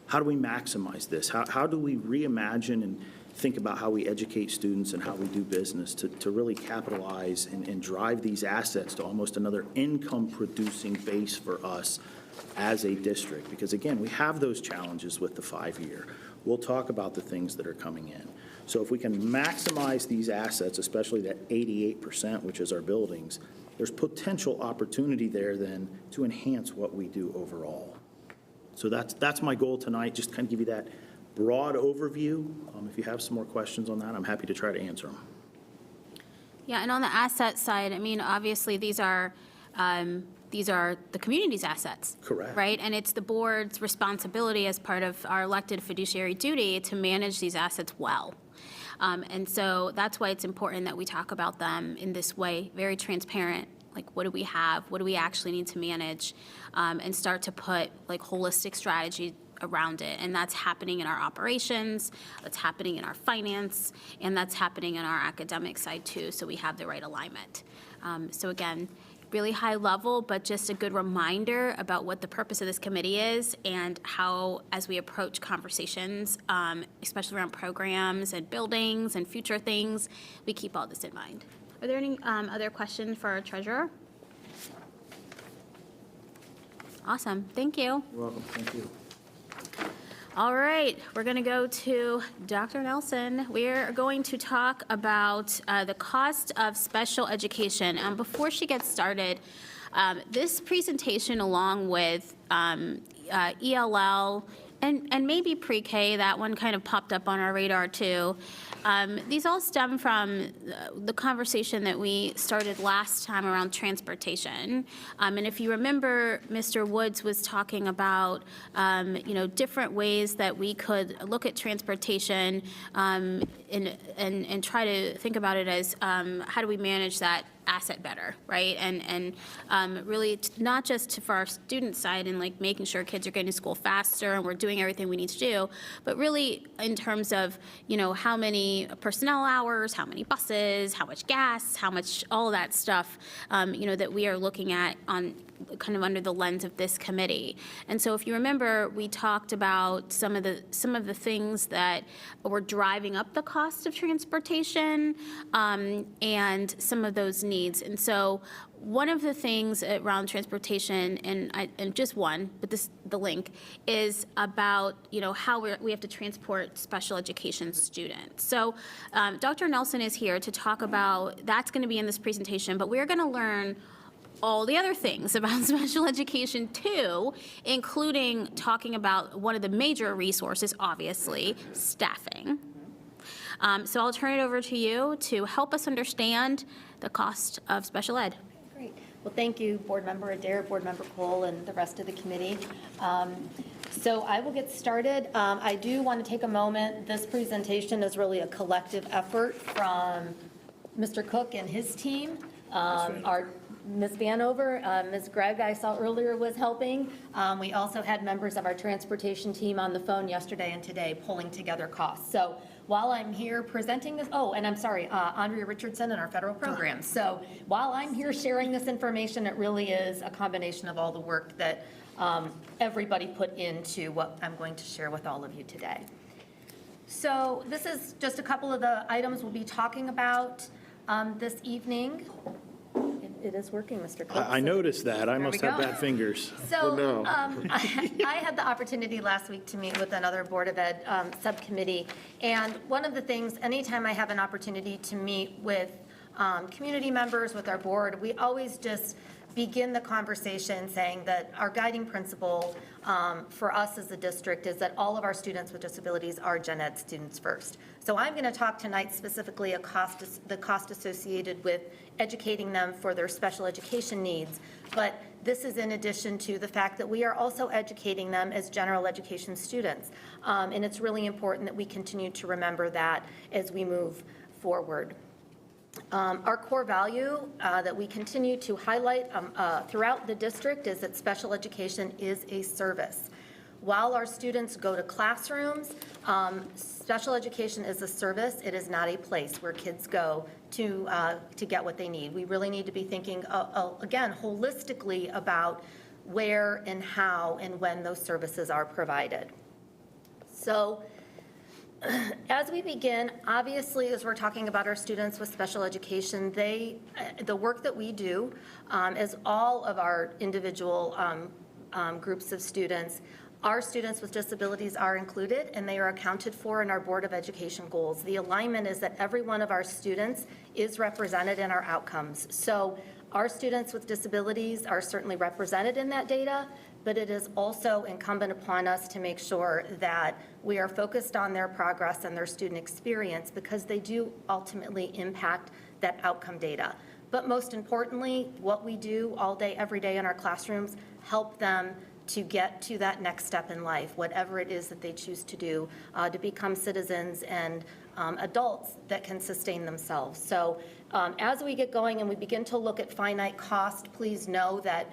How do we maximize this? How do we reimagine and think about how we educate students and how we do business to really capitalize and drive these assets to almost another income-producing base for us as a district? Because, again, we have those challenges with the 5-year. We'll talk about the things that are coming in. So if we can maximize these assets, especially that 88%, which is our buildings, there's potential opportunity there then to enhance what we do overall. So that's my goal tonight, just kind of give you that broad overview. If you have some more questions on that, I'm happy to try to answer them. Yeah, and on the asset side, I mean, obviously these are the community's assets. Correct. Right? And it's the board's responsibility as part of our elected fiduciary duty to manage these assets well. And so that's why it's important that we talk about them in this way, very transparent. Like, what do we have? What do we actually need to manage? And start to put like holistic strategy around it. And that's happening in our operations, that's happening in our finance, and that's happening in our academic side too. So we have the right alignment. So again, really high level, but just a good reminder about what the purpose of this committee is and how, as we approach conversations, especially around programs and buildings and future things, we keep all this in mind. Are there any other questions for our treasurer? Awesome, thank you. You're welcome, thank you. All right, we're going to go to Dr. Nelson. We're going to talk about the cost of special education. Before she gets started, this presentation, along with ELL and maybe pre-K, that one kind of popped up on our radar too. These all stem from the conversation that we started last time around transportation. And if you remember, Mr. Woods was talking about, different ways that we could look at transportation and try to think about it as how do we manage that asset better, right? And really not just for our student side and like making sure kids are getting to school faster and we're doing everything we need to do, but really in terms of, how many personnel hours, how many buses, how much gas, how much, all of that stuff, that we are looking at on kind of under the lens of this committee. And so if you remember, we talked about some of the things that were driving up the cost of transportation and some of those needs. And so one of the things around transportation, and just one, but the link, is about how we have to transport special education students. So Dr. Nelson is here to talk about, that's going to be in this presentation, but we're going to learn all the other things about special education too, including talking about one of the major resources, obviously, staffing. So I'll turn it over to you to help us understand the cost of special ed. Great. Well, thank you, Board Member Adair, Board Member Cole, and the rest of the committee. So I will get started. I do want to take a moment. This presentation is really a collective effort from Mr. Cook and his team. Our Ms. Vanover, Ms. Gregg, I saw earlier, was helping. We also had members of our transportation team on the phone yesterday and today pulling together costs. So while I'm here presenting this, and I'm sorry, Andrea Richardson and our federal programs. So while I'm here sharing this information, it really is a combination of all the work that everybody put into what I'm going to share with all of you today. So this is just a couple of the items we'll be talking about this evening. It is working, Mr. Cook. I noticed that. I must have bad fingers. So I had the opportunity last week to meet with another Board of Ed subcommittee. And one of the things, anytime I have an opportunity to meet with community members, with our board, we always just begin the conversation saying that our guiding principle for us as a district is that all of our students with disabilities are gen ed students first. So I'm going to talk tonight specifically the cost associated with educating them for their special education needs. But this is in addition to the fact that we are also educating them as general education students. And it's really important that we continue to remember that as we move forward. Our core value that we continue to highlight throughout the district is that special education is a service. While our students go to classrooms, special education is a service. It is not a place where kids go to get what they need. We really need to be thinking, again, holistically about where and how and when those services are provided. So as we begin, obviously, as we're talking about our students with special education, the work that we do, as all of our individual groups of students, our students with disabilities are included and they are accounted for in our Board of Education goals. The alignment is that every one of our students is represented in our outcomes. So our students with disabilities are certainly represented in that data, but it is also incumbent upon us to make sure that we are focused on their progress and their student experience because they do ultimately impact that outcome data. But most importantly, what we do all day, every day in our classrooms, help them to get to that next step in life, whatever it is that they choose to do, to become citizens and adults that can sustain themselves. So as we get going and we begin to look at finite cost, please know that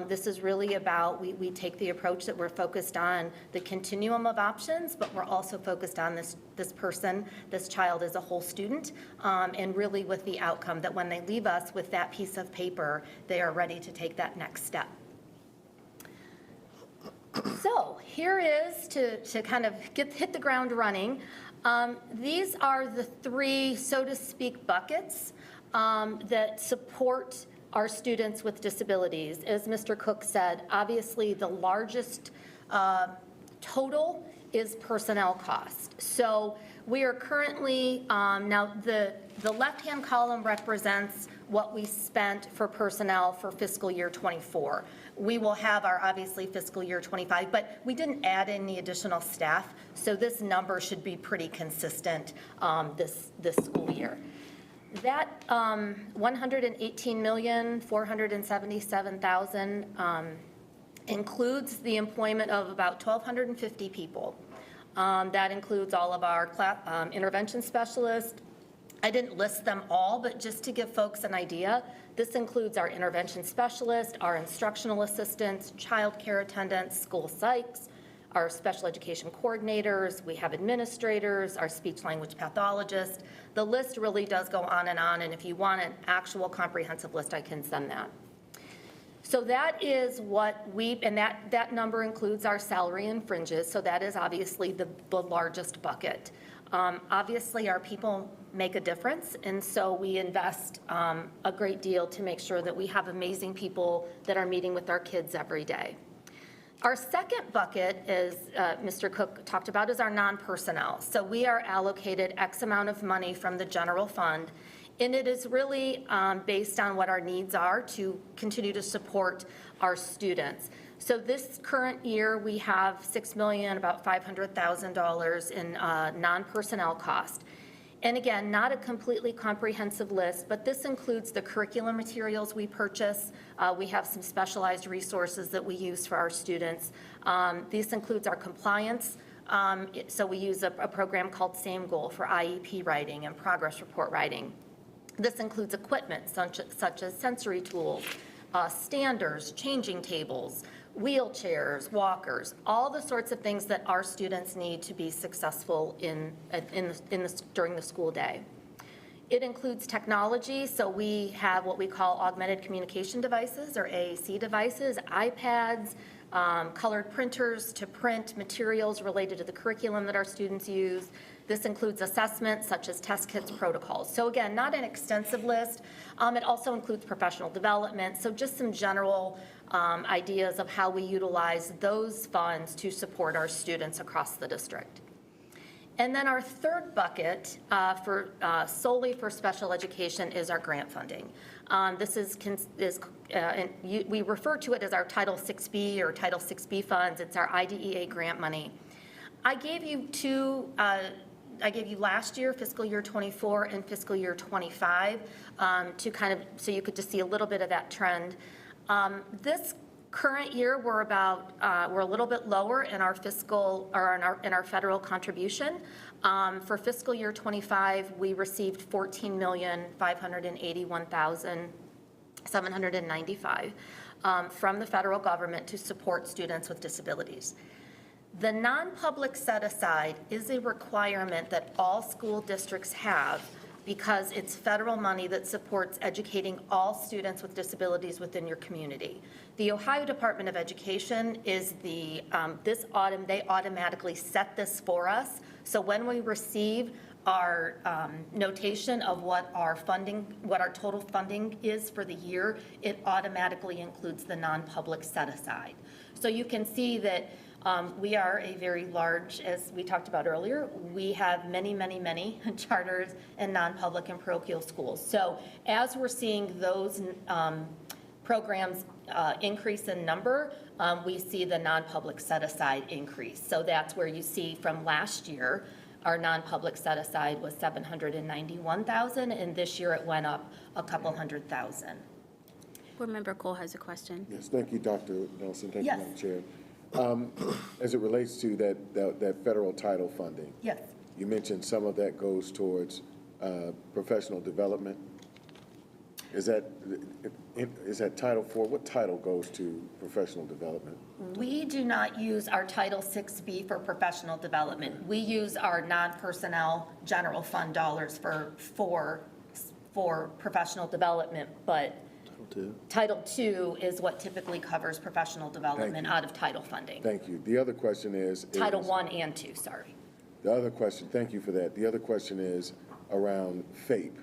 this is really about, we take the approach that we're focused on the continuum of options, but we're also focused on this person, this child as a whole student, and really with the outcome that when they leave us with that piece of paper, they are ready to take that next step. So here is to kind of hit the ground running. These are the three, so to speak, buckets that support our students with disabilities. As Mr. Cook said, obviously the largest total is personnel cost. So we are currently, now the left-hand column represents what we spent for personnel for fiscal year 24. We will have our, obviously, fiscal year 25, but we didn't add in the additional staff, so this number should be pretty consistent this school year. That $118,477,000 includes the employment of about 1,250 people. That includes all of our intervention specialists, I didn't list them all, but just to give folks an idea, this includes our intervention specialists, our instructional assistants, child care attendants, school psychs, our special education coordinators, we have administrators, our speech language pathologist. The list really does go on, and if you want an actual comprehensive list, I can send that. So that is what and that number includes our salary and fringes, so that is obviously the largest bucket. Obviously, our people make a difference, and so we invest a great deal to make sure that we have amazing people that are meeting with our kids every day. Our second bucket, as Mr. Cook talked about, is our non-personnel. So we are allocated X amount of money from the general fund, and it is really based on what our needs are to continue to support our students. So this current year, we have $6 million, about $500,000 in non-personnel cost. And again, not a completely comprehensive list, but this includes the curriculum materials we purchase. We have some specialized resources that we use for our students. This includes our compliance. So we use a program called Same Goal for IEP writing and progress report writing. This includes equipment such as sensory tools, standers, changing tables, wheelchairs, walkers, all the sorts of things that our students need to be successful during the school day. It includes technology, so we have what we call augmented communication devices, or AAC devices, iPads, colored printers to print materials related to the curriculum that our students use. This includes assessments such as test kits, protocols. So again, not an extensive list. It also includes professional development, so just some general ideas of how we utilize those funds to support our students across the district. And then our third bucket solely for special education is our grant funding. We refer to it as our Title 6B or Title 6B funds. It's our IDEA grant money. I gave you last year, fiscal year 24 and fiscal year 25, so you could just see a little bit of that trend. This current year, we're a little bit lower in our in our federal contribution. For fiscal year 25, we received $14,581,795 from the federal government to support students with disabilities. The non-public set-aside is a requirement that all school districts have because it's federal money that supports educating all students with disabilities within your community. The Ohio Department of Education is they automatically set this for us. So when we receive our notation of what our total funding is for the year, it automatically includes the non-public set-aside. So you can see that we are a very large, as we talked about earlier, we have many, many, many charters and non-public and parochial schools. So as we're seeing those programs increase in number, we see the non-public set-aside increase. So that's where you see from last year, our non-public set-aside was $791,000, and this year it went up a couple $100,000. Board Member Cole has a question. Yes, thank you, Dr. Nelson. Thank Yes. you, Madam Chair. As it relates to that federal title funding, yes, you mentioned some of that goes towards professional development. Is that Title IV? What title goes to professional development? we do not use our Title 6B for professional development. We use our non-personnel general fund dollars for professional development, but Title II is what typically covers professional development out of title funding. Thank you. The other question is Title I and II, sorry. The other question, thank you for that. The other question is around FAPE,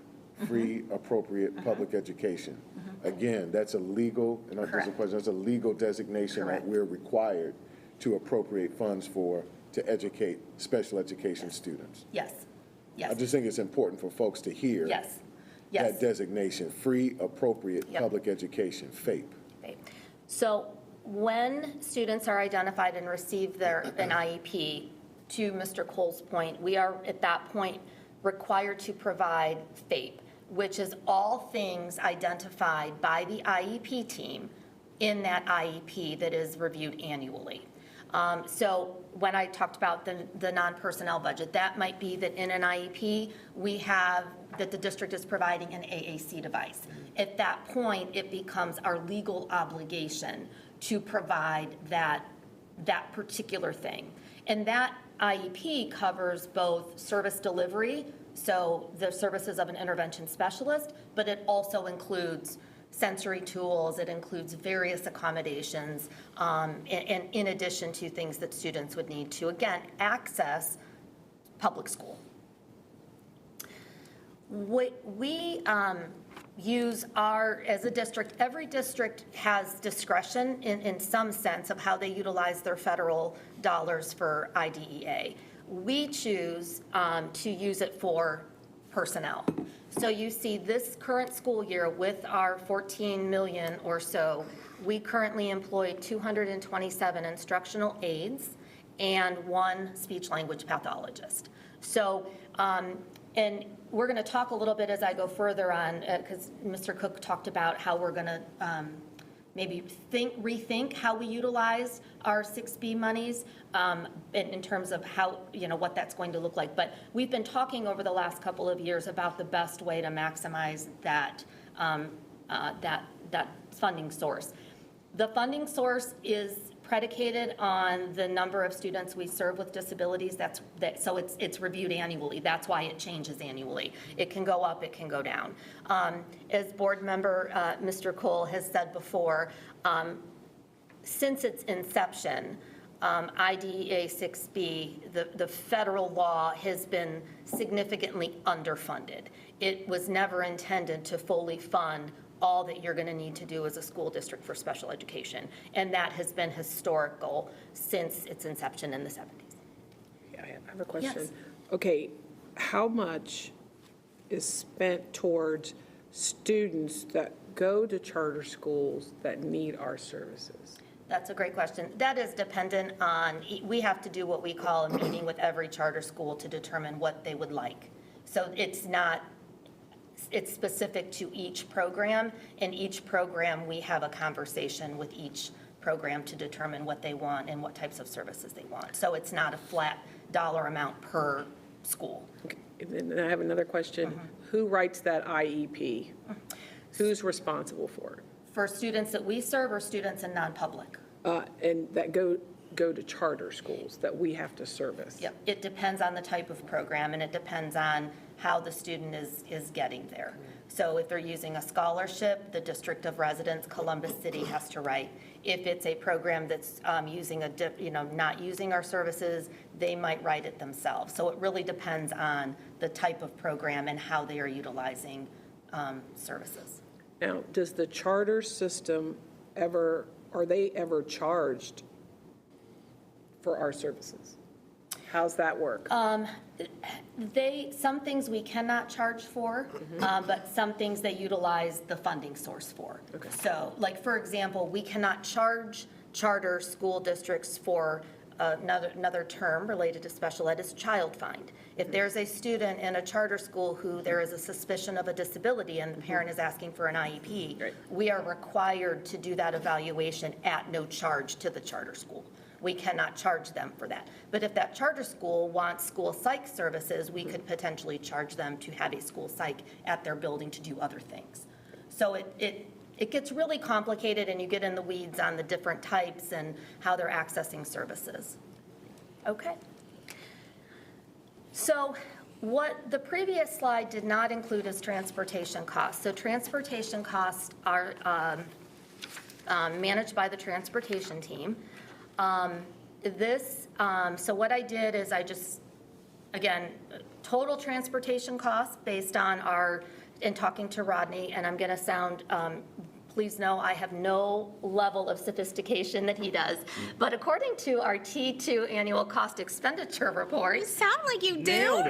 Free Appropriate Public Education. Again, that's a legal, and there's a question, that's a legal designation that we're required to appropriate funds to educate special education students. Yes, yes. I just think it's important for folks to hear that designation, Free Appropriate Public Education, FAPE. So when students are identified and receive an IEP, to Mr. Cole's point, we are at that point required to provide FAPE, which is all things identified by the IEP team in that IEP that is reviewed annually. So when I talked about the non-personnel budget, that might be that in an IEP, we have that the district is providing an AAC device. At that point, it becomes our legal obligation to provide that particular thing. And that IEP covers both service delivery, so the services of an intervention specialist, but it also includes sensory tools, it includes various accommodations, and in addition to things that students would need to, again, access public school. We use as a district, every district has discretion in some sense of how they utilize their federal dollars for IDEA. We choose to use it for personnel. So you see this current school year with our 14 million or so, we currently employ 227 instructional aides and 1 speech language pathologist. So, and we're going to talk a little bit as I go further on, because Mr. Cook talked about how we're going to maybe rethink how we utilize our 6B monies in terms of how, what that's going to look like. But we've been talking over the last couple of years about the best way to maximize that funding source. The funding source is predicated on the number of students we serve with disabilities. So it's reviewed annually. That's why it changes annually. It can go up, it can go down. As board member Mr. Cole has said before, since its inception, IDEA 6B, the federal law has been significantly underfunded. It was never intended to fully fund all that you're going to need to do as a school district for special education. And that has been historical since its inception in the 70s. Yeah, I have a question. Yes. Okay, how much is spent towards students that go to charter schools that need our services? That's a great question. That is dependent on, we have to do what we call a meeting with every charter school to determine what they would like. So it's specific to each program. In each program, we have a conversation with each program to determine what they want and what types of services they want. So it's not a flat dollar amount per school. Okay. And then I have another question. Who writes that IEP? Who's responsible for it? For students that we serve or students in non-public? And that go to charter schools that we have to service? Yep, it depends on the type of program and it depends on how the student is getting there. So if they're using a scholarship, the District of Residence, Columbus City has to write. If it's a program that's not using our services, they might write it themselves. So it really depends on the type of program and how they are utilizing services. Now, does the charter system are they ever charged for our services? How's that work? Some things we cannot charge for, but some things they utilize the funding source for. Okay. So, like for example, we cannot charge charter school districts for another term related to special ed is child find. If there's a student in a charter school who there is a suspicion of a disability and the parent is asking for an IEP, we are required to do that evaluation at no charge to the charter school. We cannot charge them for that. But if that charter school wants school psych services, we could potentially charge them to have a school psych at their building to do other things. So it gets really complicated and you get in the weeds on the different types and how they're accessing services. Okay. So what the previous slide did not include is transportation costs. So transportation costs are managed by the transportation team. So what I did is again, total transportation costs based on in talking to Rodney, and I'm gonna sound, please know I have no level of sophistication that he does, but according to our T2 annual cost expenditure report. You sound like you do.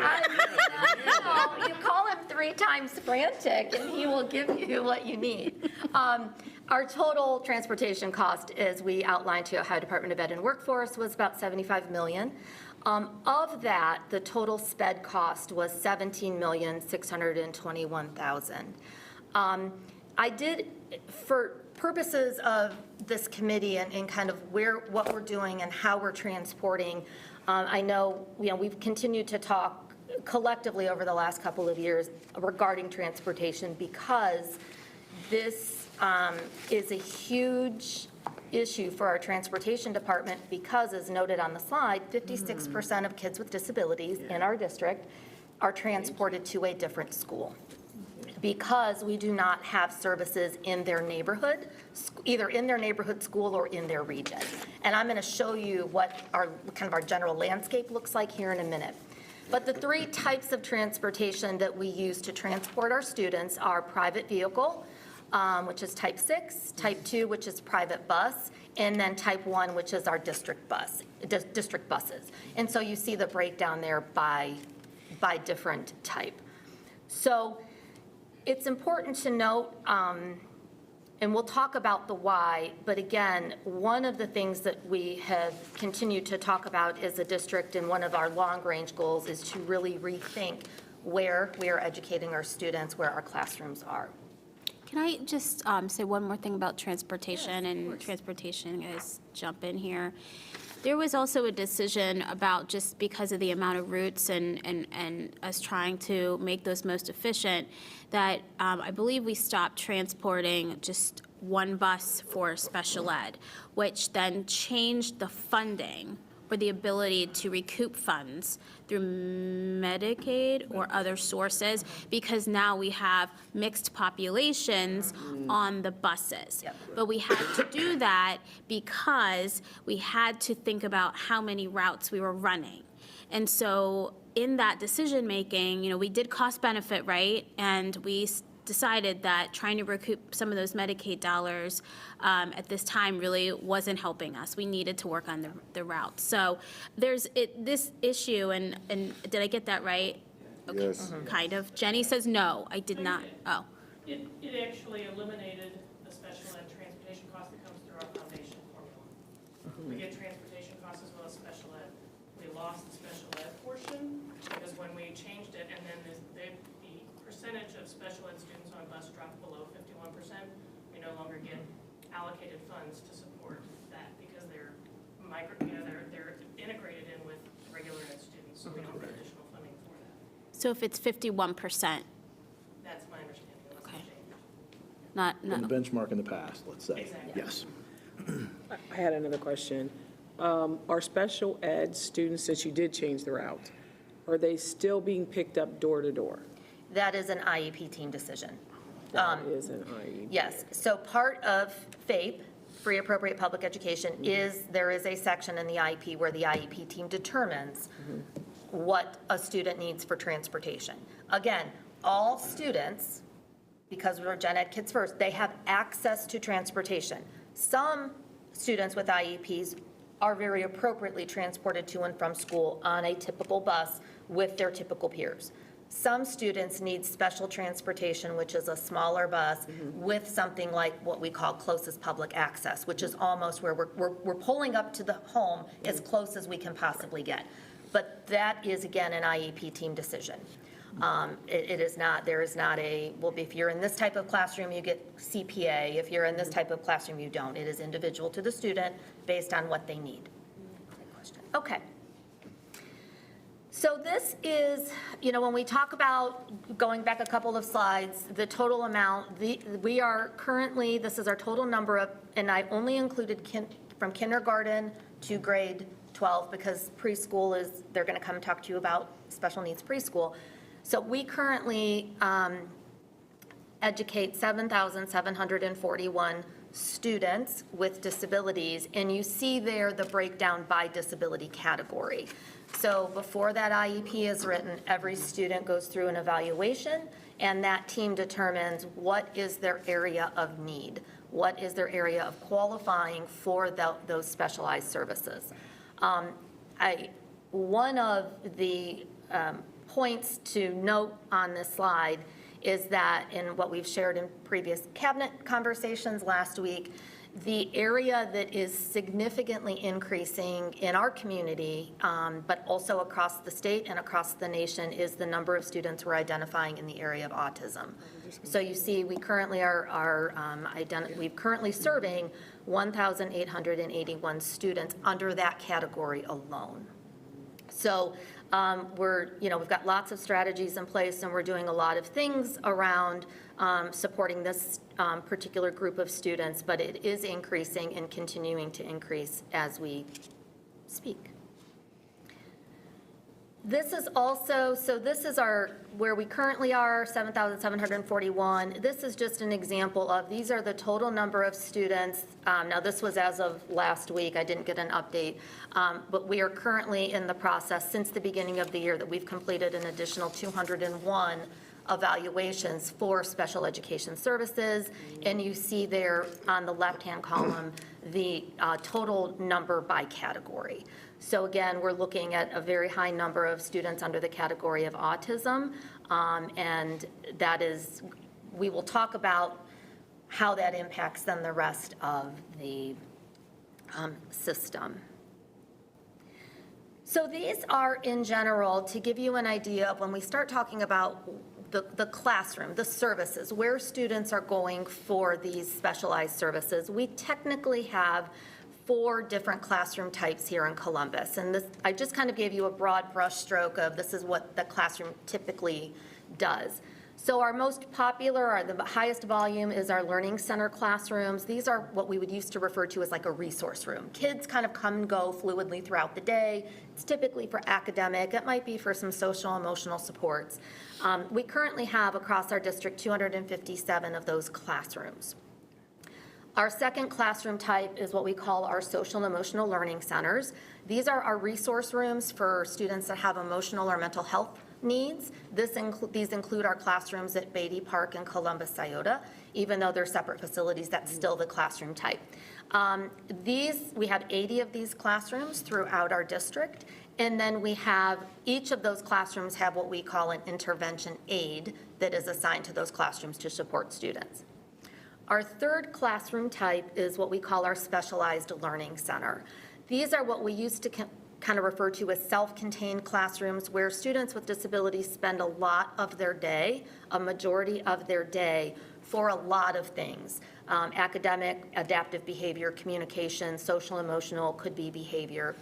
You call him 3 times frantic and he will give you what you need. Our total transportation cost, as we outlined to Ohio Department of Ed and Workforce, was about $75 million. Of that, the total sped cost was $17,621,000. I did, purposes of this committee and kind of what we're doing and how we're transporting, I know, we've continued to talk collectively over the last couple of years regarding transportation because this is a huge issue for our transportation department because, as noted on the slide, 56% of kids with disabilities in our district are transported to a different school because we do not have services in their neighborhood, either in their neighborhood school or in their region. And I'm going to show you what our general landscape looks like here in a minute. But the three types of transportation that we use to transport our students are private vehicle, which is type 6, type 2, which is private bus, and then type 1, which is our district buses. And so you see the breakdown there by different type. So it's important to note, and we'll talk about the why, but again, one of the things that we have continued to talk about as a district and one of our long-range goals is to really rethink where we are educating our students, where our classrooms are. Can I just say one more thing about transportation and transportation, guys, jump in here. There was also a decision about, just because of the amount of routes and us trying to make those most efficient, that I believe we stopped transporting just one bus for special ed, which then changed the funding or the ability to recoup funds through Medicaid or other sources, because now we have mixed populations on the buses. But we had to do that because we had to think about how many routes we were running. And so in that decision making, we did cost benefit, right? And we decided that trying to recoup some of those Medicaid dollars at this time really wasn't helping us. We needed to work on the route. So there's this issue, and did I get that right? Okay. Yes. Kind of. Jenny says no, I did not. Oh. It actually eliminated the special ed transportation cost that comes through our foundation formula. We get transportation costs as well as special ed. We lost the special ed portion because when we changed it, and then the percentage of special ed students on a bus dropped below 51%, we no longer get allocated funds to support that because they're integrated in with regular ed students, so we don't get additional funding for that. So if it's 51%, That's my understanding. okay. Not. In the benchmark in the past, let's say. Exactly. Yes. I had another question. Are special ed students that you did change the route, are they still being picked up door to door? That is an IEP team decision. That is an IEP. Yes, so part of FAPE, Free Appropriate Public Education, there is a section in the IEP where the IEP team determines what a student needs for transportation. Again, all students, because we're Gen Ed Kids First, they have access to transportation. Some students with IEPs are very appropriately transported to and from school on a typical bus with their typical peers. Some students need special transportation, which is a smaller bus with something like what we call closest public access, which is almost where we're pulling up to the home as close as we can possibly get. But that is, again, an IEP team decision. It is not, there is not if you're in this type of classroom, you get CPA. If you're in this type of classroom, you don't. It is individual to the student based on what they need. Okay. So this is, when we talk about, going back a couple of slides, the total amount, we are currently, this is our total number of, and I only included from kindergarten to grade 12 because preschool they're going to come talk to you about special needs preschool. So we currently educate 7,741 students with disabilities, and you see there the breakdown by disability category. So before that IEP is written, every student goes through an evaluation, and that team determines what is their area of need, what is their area of qualifying for those specialized services. One of the points to note on this slide is that in what we've shared in previous cabinet conversations last week The area that is significantly increasing in our community, but also across the state and across the nation, is the number of students we're identifying in the area of autism. So you see, we currently we're currently serving 1,881 students under that category alone. So we've got lots of strategies in place, and we're doing a lot of things around supporting this particular group of students, but it is increasing and continuing to increase as we speak. This is also, so this is where we currently are, 7,741. This is just an example of, these are the total number of students. Now this was as of last week, I didn't get an update, but we are currently in the process since the beginning of the year that we've completed an additional 201 evaluations for special education services. And you see there on the left-hand column, the total number by category. So again, we're looking at a very high number of students under the category of autism, and that is, we will talk about how that impacts then the rest of the system. So these are, in general, to give you an idea of when we start talking about the classroom, the services, where students are going for these specialized services, we technically have 4 different classroom types here in Columbus. And this, I just kind of gave you a broad brush stroke of this is what the classroom typically does. So our most popular, or the highest volume, is our learning center classrooms. These are what we would used to refer to as like a resource room. Kids kind of come and go fluidly throughout the day. It's typically for academic. It might be for some social, emotional supports. We currently have across our district 257 of those classrooms. Our second classroom type is what we call our social and emotional learning centers. These are our resource rooms for students that have emotional or mental health needs. These include our classrooms at Beatty Park and Columbus Scioto. Even though they're separate facilities, that's still the classroom type. We have 80 of these classrooms throughout our district, and then we have, each of those classrooms have what we call an intervention aide that is assigned to those classrooms to support students. Our third classroom type is what we call our specialized learning center. These are what we used to kind of refer to as self-contained classrooms, where students with disabilities spend a lot of their day, a majority of their day, for a lot of things. Academic, adaptive behavior, communication, social, emotional, could be behavior.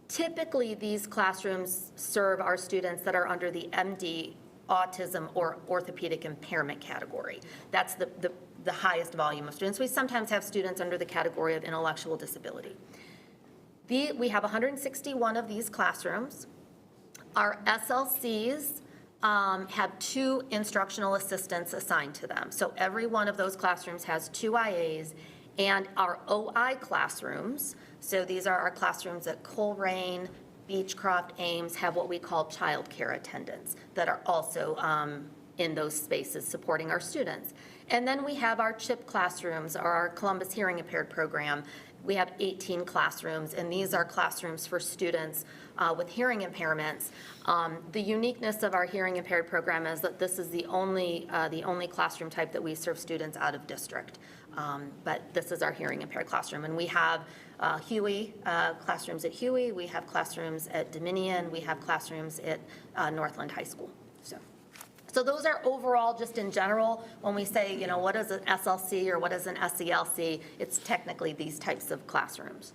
Typically, these classrooms serve our students that are under the MD, autism, or orthopedic impairment category. That's the highest volume of students. We sometimes have students under the category of intellectual disability. We have 161 of these classrooms. Our SLCs have 2 instructional assistants assigned to them. So every one of those classrooms has 2 IAs, and our OI classrooms, so these are our classrooms at Coleraine, Beechcroft, Ames, have what we call child care attendants that are also in those spaces supporting our students. And then we have our CHIP classrooms, or our Columbus Hearing Impaired program. We have 18 classrooms, and these are classrooms for students with hearing impairments. The uniqueness of our hearing impaired program is that this is the only classroom type that we serve students out of district. But this is our hearing impaired classroom, and we have Huey, classrooms at Huey, we have classrooms at Dominion, we have classrooms at Northland High School. So those are overall, just in general, when we say, what is an SLC or what is an SELC, it's technically these types of classrooms.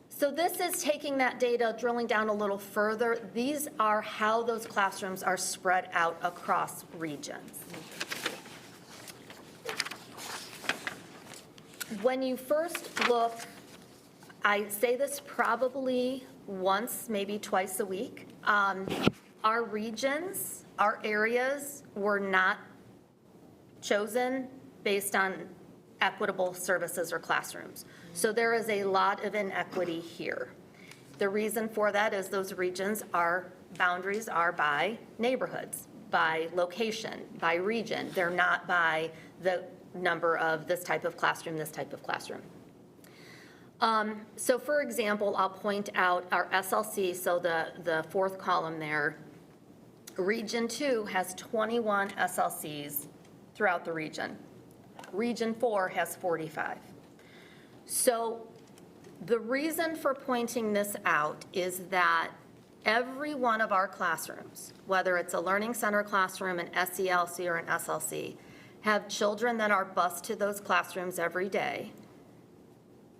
So this is taking that data, drilling down a little further. These are how those classrooms are spread out across regions. When you first look, I say this probably once, maybe twice a week. Our regions, our areas were not chosen based on equitable services or classrooms. So there is a lot of inequity here. The reason for that is those regions boundaries are by neighborhoods, by location, by region. They're not by the number of this type of classroom, this type of classroom. So for example, I'll point out our SLC, so the 4th column there. Region 2 has 21 SLCs throughout the region. Region 4 has 45. So the reason for pointing this out is that every one of our classrooms, whether it's a Learning Center classroom, an SELC, or an SLC, have children that are bused to those classrooms every day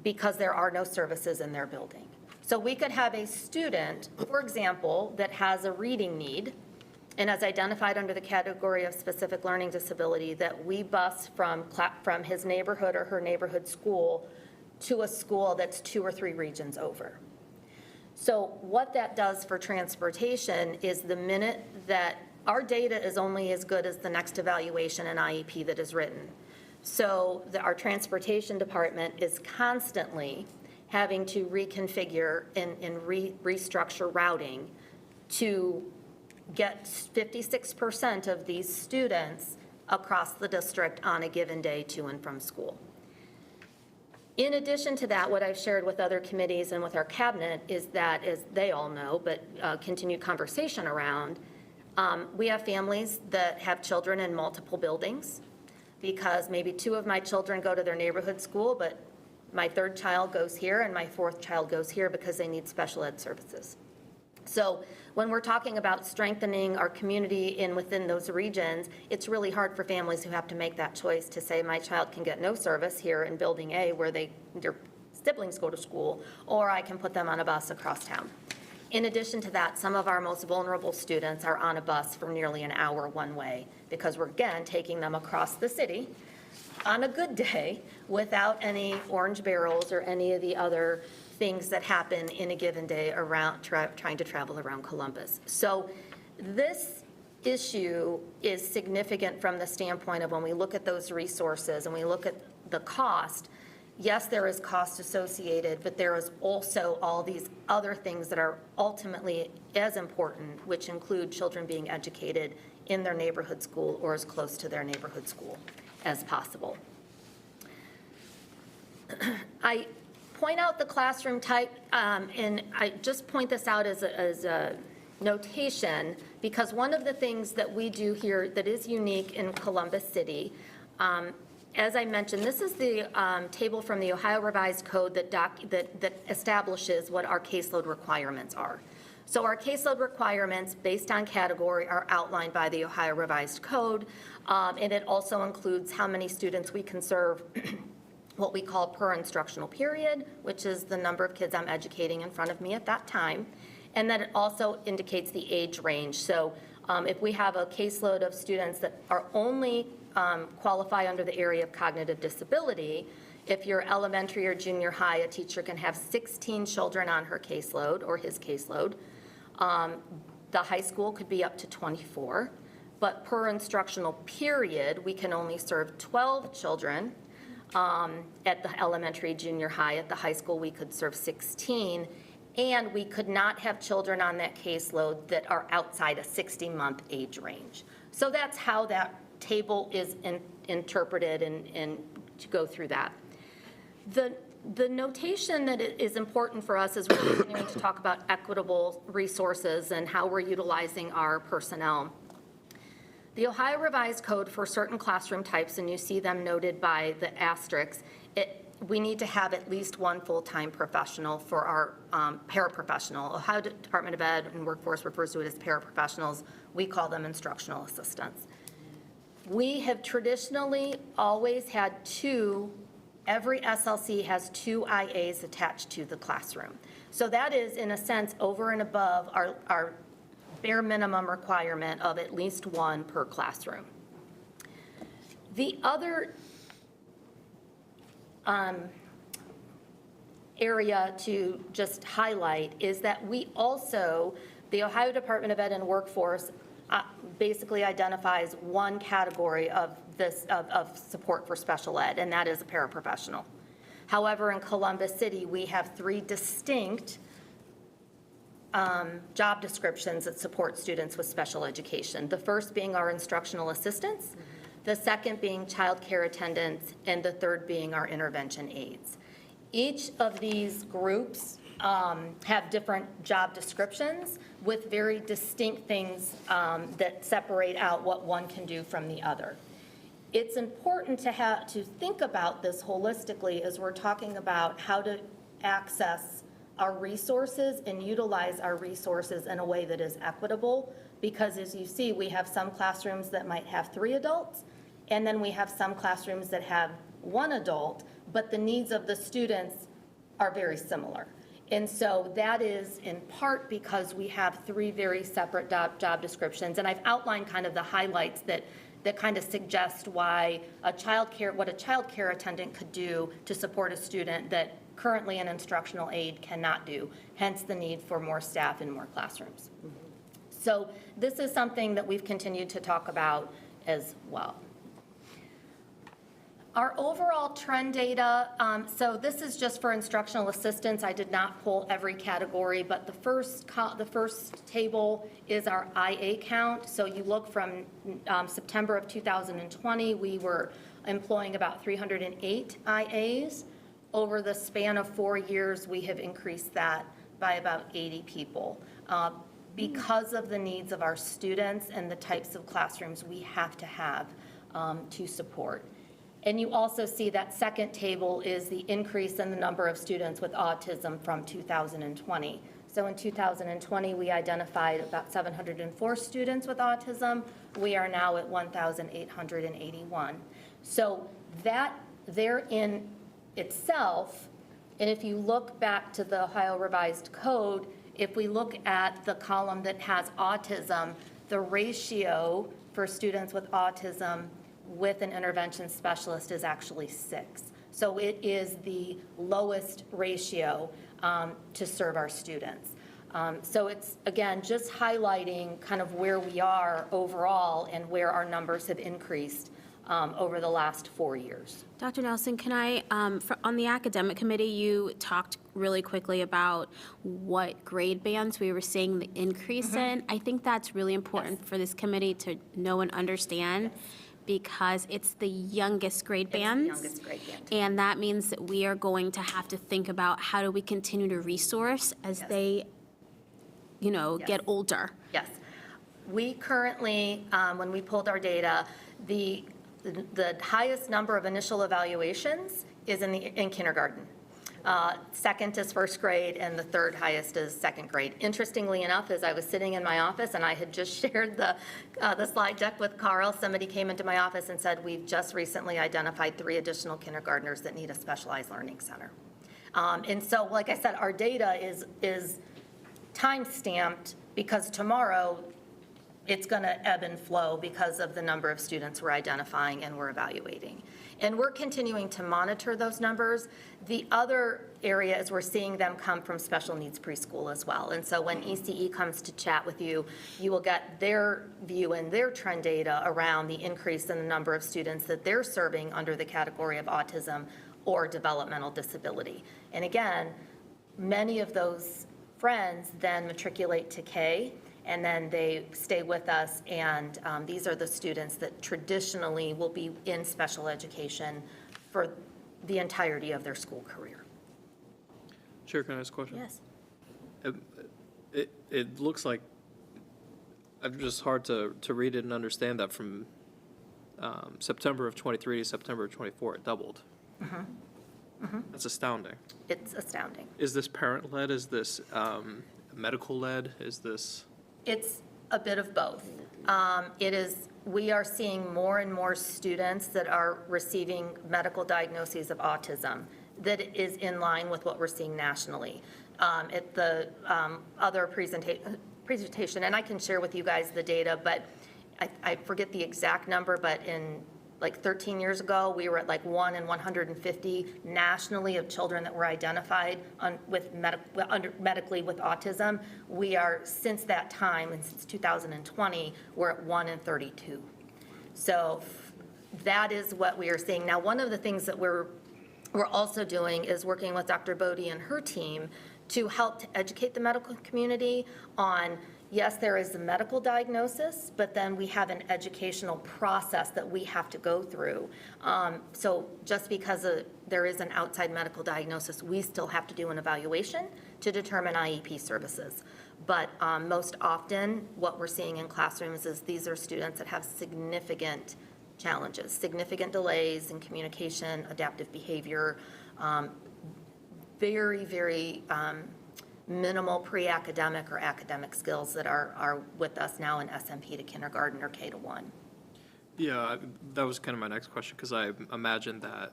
because there are no services in their building. So we could have a student, for example, that has a reading need and is identified under the category of specific learning disability that we bus from his neighborhood or her neighborhood school to a school that's 2 or 3 regions over. So what that does for transportation is the minute that our data is only as good as the next evaluation and IEP that is written. So our transportation department is constantly having to reconfigure and restructure routing to get 56% of these students across the district on a given day to and from school. In addition to that, what I've shared with other committees and with our cabinet is that, as they all know, but continued conversation around, we have families that have children in multiple buildings because maybe 2 of my children go to their neighborhood school, but my 3rd child goes here and my 4th child goes here because they need special ed services. So when we're talking about strengthening our community within those regions, it's really hard for families who have to make that choice to say, my child can get no service here in Building A where their siblings go to school, or I can put them on a bus across town. In addition to that, some of our most vulnerable students are on a bus for nearly an hour one way because we're, again, taking them across the city on a good day without any orange barrels or any of the other things that happen in a given day around trying to travel around Columbus. So this issue is significant from the standpoint of when we look at those resources and we look at the cost. Yes, there is cost associated, but there is also all these other things that are ultimately as important, which include children being educated in their neighborhood school or as close to their neighborhood school as possible. I point out the classroom type, and I just point this out as a notation because one of the things that we do here that is unique in Columbus City, as I mentioned, this is the table from the Ohio Revised Code that establishes what our caseload requirements are. So our caseload requirements based on category are outlined by the Ohio Revised Code, and it also includes how many students we can serve what we call per instructional period, which is the number of kids I'm educating in front of me at that time. And then it also indicates the age range. So if we have a caseload of students that are only qualify under the area of cognitive disability, if you're elementary or junior high, a teacher can have 16 children on her caseload or his caseload. The high school could be up to 24. But per instructional period, we can only serve 12 children. At the elementary, junior high. At the high school, we could serve 16, and we could not have children on that caseload that are outside a 60-month age range. So that's how that table is interpreted and to go through that. The notation that is important for us is we're continuing to talk about equitable resources and how we're utilizing our personnel. The Ohio Revised Code for certain classroom types, and you see them noted by the asterisks, we need to have at least one full-time professional for our paraprofessional. Ohio Department of Ed and Workforce refers to it as paraprofessionals. We call them instructional assistants. We have traditionally always had 2, every SLC has 2 IAs attached to the classroom. So that is, in a sense, over and above our bare minimum requirement of at least 1 per classroom. The other area to just highlight is that we also, the Ohio Department of Ed and Workforce basically identifies one category of support for special ed, and that is a paraprofessional. However, in Columbus City, we have 3 distinct job descriptions that support students with special education. The first being our instructional assistants, the second being child care attendants, and the third being our intervention aides. Each of these groups have different job descriptions with very distinct things that separate out what one can do from the other. it's important to think about this holistically as we're talking about how to access our resources and utilize our resources in a way that is equitable. Because as you see, we have some classrooms that might have 3 adults, and then we have some classrooms that have 1 adult, but the needs of the students are very similar. And so that is in part because we have 3 very separate job descriptions. And I've outlined kind of the highlights that kind of suggest why what a child care attendant could do to support a student that currently an instructional aide cannot do, hence the need for more staff in more classrooms. So this is something that we've continued to talk about as well. Our overall trend data, so this is just for instructional assistants. I did not pull every category, but the first table is our IA count. So you look from September of 2020, we were employing about 308 IAs. Over the span of 4 years, we have increased that by about 80 people. Because of the needs of our students and the types of classrooms we have to have to support. And you also see that second table is the increase in the number of students with autism from 2020. So in 2020, we identified about 704 students with autism. We are now at 1,881. So that therein itself, and if you look back to the Ohio Revised Code, if we look at the column that has autism, the ratio for students with autism with an intervention specialist is actually 6. So it is the lowest ratio to serve our students. So it's, again, just highlighting kind of where we are overall and where our numbers have increased over the last 4 years. Dr. Nelson, can I, on the academic committee, you talked really quickly about what grade bands we were seeing the increase in. I think that's really important for this committee to know and understand because it's the youngest grade bands. It's the youngest grade band. And that means that we are going to have to think about how do we continue to resource as they, get older. Yes. We currently, when we pulled our data, the highest number of initial evaluations is in kindergarten. Second is first grade, and the third highest is second grade. Interestingly enough, as I was sitting in my office and I had just shared the slide deck with Carl, somebody came into my office and said, we've just recently identified 3 additional kindergartners that need a specialized learning center. And so, like I said, our data is time-stamped because tomorrow it's going to ebb and flow because of the number of students we're identifying and we're evaluating. And we're continuing to monitor those numbers. The other area is we're seeing them come from special needs preschool as well. And so when ECE comes to chat with you, you will get their view and their trend data around the increase in the number of students that they're serving under the category of autism or developmental disability. And again, many of those friends then matriculate to K, and then they stay with us, and these are the students that traditionally will be in special education for the entirety of their school career. Chair, can I ask a question? Yes. It looks like, it's just hard to read it and understand that from September of 23 to September of 24, it doubled. That's astounding. It's astounding. Is this parent-led? Is this medical-led? Is this? It's a bit of both. We are seeing more and more students that are receiving medical diagnoses of autism that is in line with what we're seeing nationally. At the other presentation, and I can share with you guys the data, but I forget the exact number, but in like 13 years ago, we were at like 1 in 150 nationally of children that were identified medically with autism. We are, since that time, and since 2020, we're at 1 in 32. So that is what we are seeing. Now, one of the things that we're also doing is working with Dr. Bodie and her team to help to educate the medical community on, yes, there is a medical diagnosis, but then we have an educational process that we have to go through. So just because there is an outside medical diagnosis, we still have to do an evaluation to determine IEP services. But most often, what we're seeing in classrooms is these are students that have significant challenges, significant delays in communication, adaptive behavior, very minimal pre-academic or academic skills that are with us now in SMP to kindergarten or K to 1. Yeah, that was kind of my next question, because I imagine that,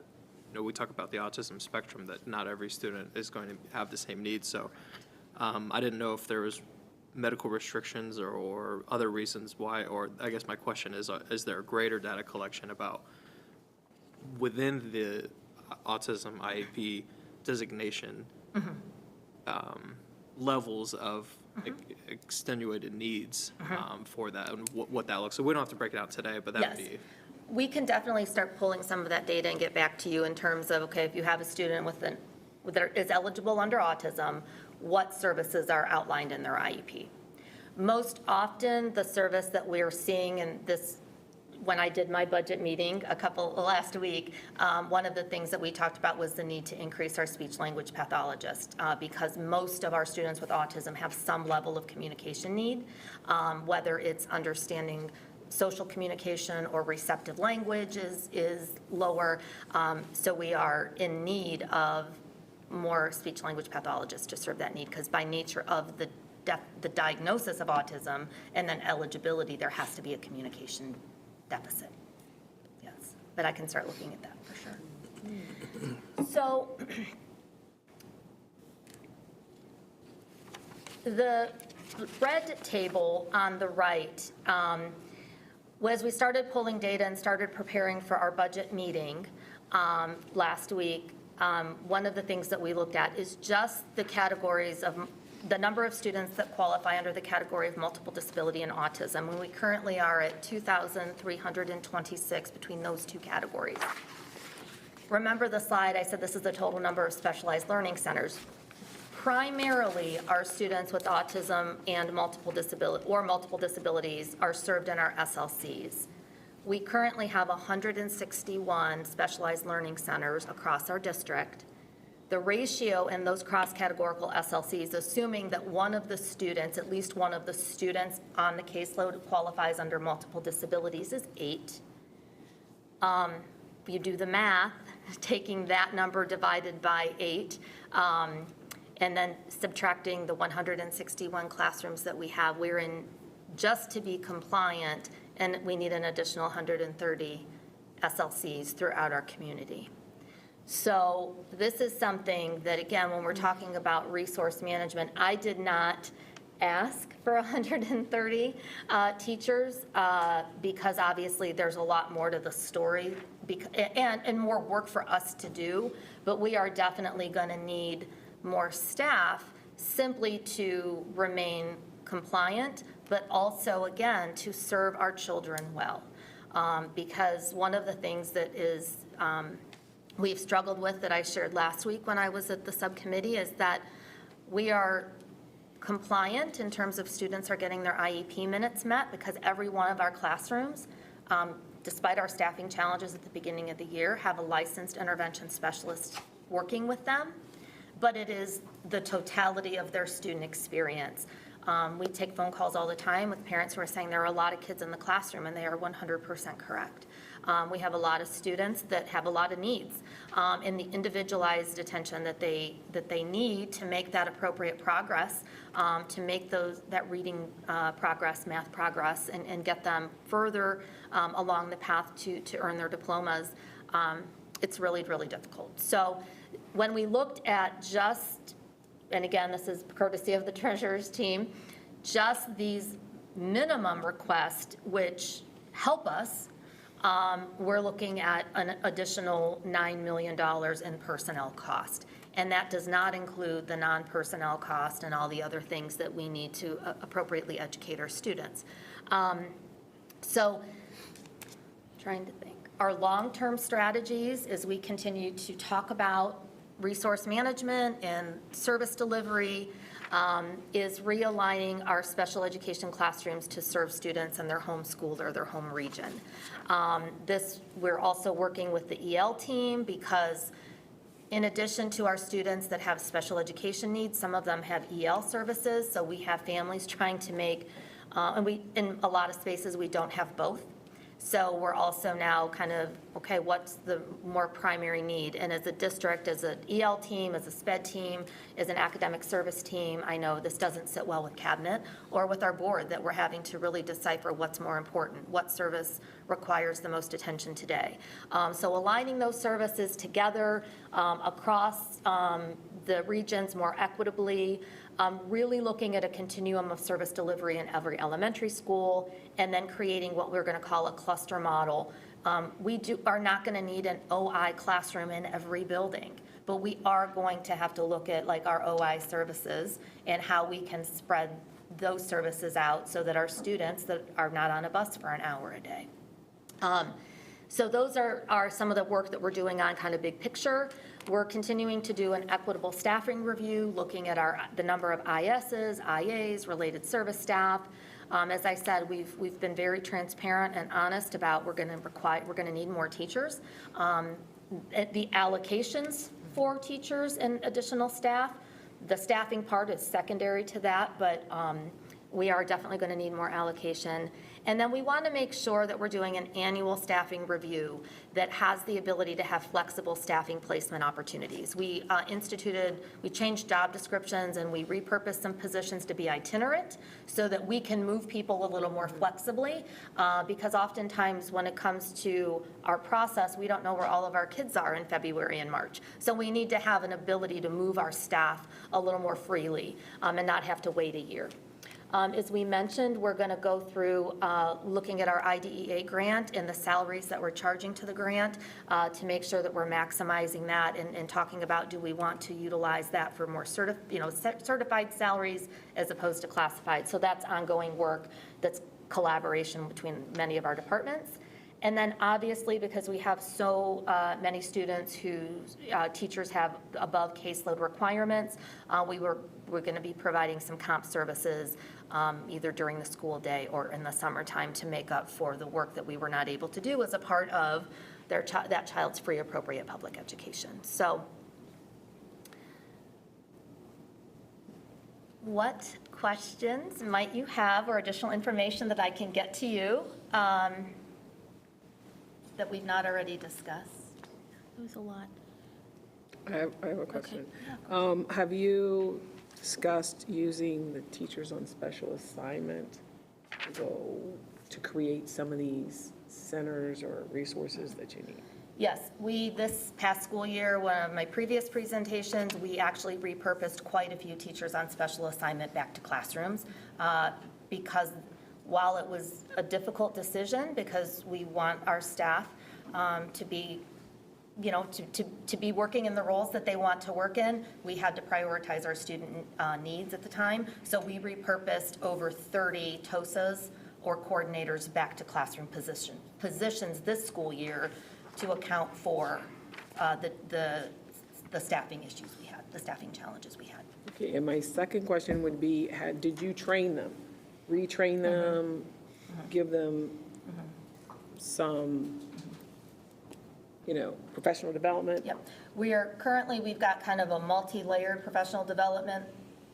we talk about the autism spectrum, that not every student is going to have the same needs. So I didn't know if there was medical restrictions or other reasons why, or I guess my question is there a greater data collection about within the autism IEP designation levels of extenuated needs for that, and what that looks. So we don't have to break it out today, but that would be. We can definitely start pulling some of that data and get back to you in terms of, okay, if you have a student that is eligible under autism, what services are outlined in their IEP. Most often, the service that we're seeing in this, when I did my budget meeting last week, one of the things that we talked about was the need to increase our speech-language pathologist, because most of our students with autism have some level of communication need, whether it's understanding social communication or receptive language is lower. So we are in need of more speech-language pathologists to serve that need, because by nature of the diagnosis of autism and then eligibility, there has to be a communication deficit. Yes, but I can start looking at that for sure. So the red table on the right, as we started pulling data and started preparing for our budget meeting last week, one of the things that we looked at is just the categories of the number of students that qualify under the category of multiple disability and autism, and we currently are at 2,326 between those two categories. Remember the slide, I said this is the total number of specialized learning centers. Primarily, our students with autism and multiple disabilities are served in our SLCs. We currently have 161 specialized learning centers across our district. The ratio in those cross-categorical SLCs, assuming that one of the students, at least one of the students on the caseload qualifies under multiple disabilities, is 8. If you do the math, taking that number divided by 8, and then subtracting the 161 classrooms that we have, we're in, just to be compliant, and we need an additional 130 SLCs throughout our community. So this is something that, again, when we're talking about resource management, I did not ask for 130 teachers because obviously there's a lot more to the story and more work for us to do, but we are definitely going to need more staff simply to remain compliant, but also, again, to serve our children well. Because one of the things that is we've struggled with that I shared last week when I was at the subcommittee is that we are compliant in terms of students are getting their IEP minutes met, because every one of our classrooms, despite our staffing challenges at the beginning of the year, have a licensed intervention specialist working with them. But it is the totality of their student experience. We take phone calls all the time with parents who are saying there are a lot of kids in the classroom, and they are 100% correct. We have a lot of students that have a lot of needs in the individualized attention that they need to make that appropriate progress, to make that reading progress, math progress, and get them further along the path to earn their diplomas. It's really, really difficult. So when we looked at just, and again, this is courtesy of the treasurer's team, just these minimum requests which help us, we're looking at an additional $9 million in personnel cost. And that does not include the non-personnel cost and all the other things that we need to appropriately educate our students. So, trying to think. Our long-term strategies, as we continue to talk about resource management and service delivery, is realigning our special education classrooms to serve students in their home school or their home region. We're also working with the EL team, because in addition to our students that have special education needs, some of them have EL services, so we have families trying to make, and in a lot of spaces we don't have both. So we're also now kind of, okay, what's the more primary need? And as a district, as an EL team, as a SPED team, as an academic service team, I know this doesn't sit well with cabinet or with our board, that we're having to really decipher what's more important, what service requires the most attention today. So aligning those services together across the regions more equitably, really looking at a continuum of service delivery in every elementary school, and then creating what we're going to call a cluster model. We are not going to need an OI classroom in every building, but we are going to have to look at like our OI services and how we can spread those services out so that our students that are not on a bus for an hour a day. So those are some of the work that we're doing on kind of big picture. We're continuing to do an equitable staffing review, looking at the number of ISs, IAs, related service staff. As I said, we've been very transparent and honest about we're going to need more teachers. The allocations for teachers and additional staff, the staffing part is secondary to that, but we are definitely going to need more allocation. And then we want to make sure that we're doing an annual staffing review that has the ability to have flexible staffing placement opportunities. We changed job descriptions and we repurposed some positions to be itinerant so that we can move people a little more flexibly because oftentimes when it comes to our process, we don't know where all of our kids are in February and March. So we need to have an ability to move our staff a little more freely and not have to wait a year. As we mentioned, we're going to go through looking at our IDEA grant and the salaries that we're charging to the grant to make sure that we're maximizing that and talking about do we want to utilize that for more certified salaries as opposed to classified. So that's ongoing work that's collaboration between many of our departments. And then obviously, because we have so many students whose teachers have above caseload requirements, we're going to be providing some comp services either during the school day or in the summertime to make up for the work that we were not able to do as a part of that child's free appropriate public education. So what questions might you have or additional information that I can get to you that we've not already discussed? It was a lot. I have a question. Okay. Have you discussed using the teachers on special assignment to create some of these centers or resources that you need? Yes, this past school year, one of my previous presentations, we actually repurposed quite a few teachers on special assignment back to classrooms because while it was a difficult decision because we want our staff to be to be working in the roles that they want to work in, we had to prioritize our student needs at the time. So we repurposed over 30 TOSAs or coordinators back to classroom positions this school year to account for the staffing issues we had, the staffing challenges we had. Okay, and my second question would be, did you train them, retrain them, give them some professional development? Yep. We've got kind of a multi-layered professional development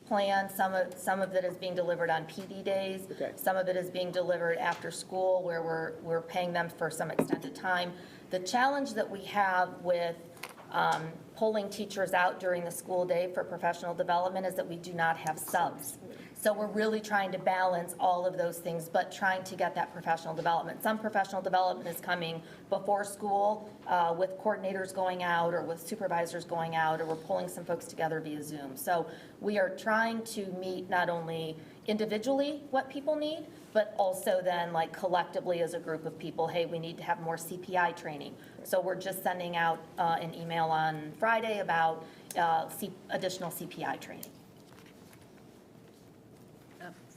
plan. Some of it is being delivered on PD days. Okay. Some of it is being delivered after school where we're paying them for some extended time. The challenge that we have with pulling teachers out during the school day for professional development is that we do not have subs. So we're really trying to balance all of those things, but trying to get that professional development. Some professional development is coming before school with coordinators going out or with supervisors going out, or we're pulling some folks together via Zoom. So we are trying to meet not only individually what people need, but also then like collectively as a group of people, hey, we need to have more CPI training. So we're just sending out an email on Friday about additional CPI training.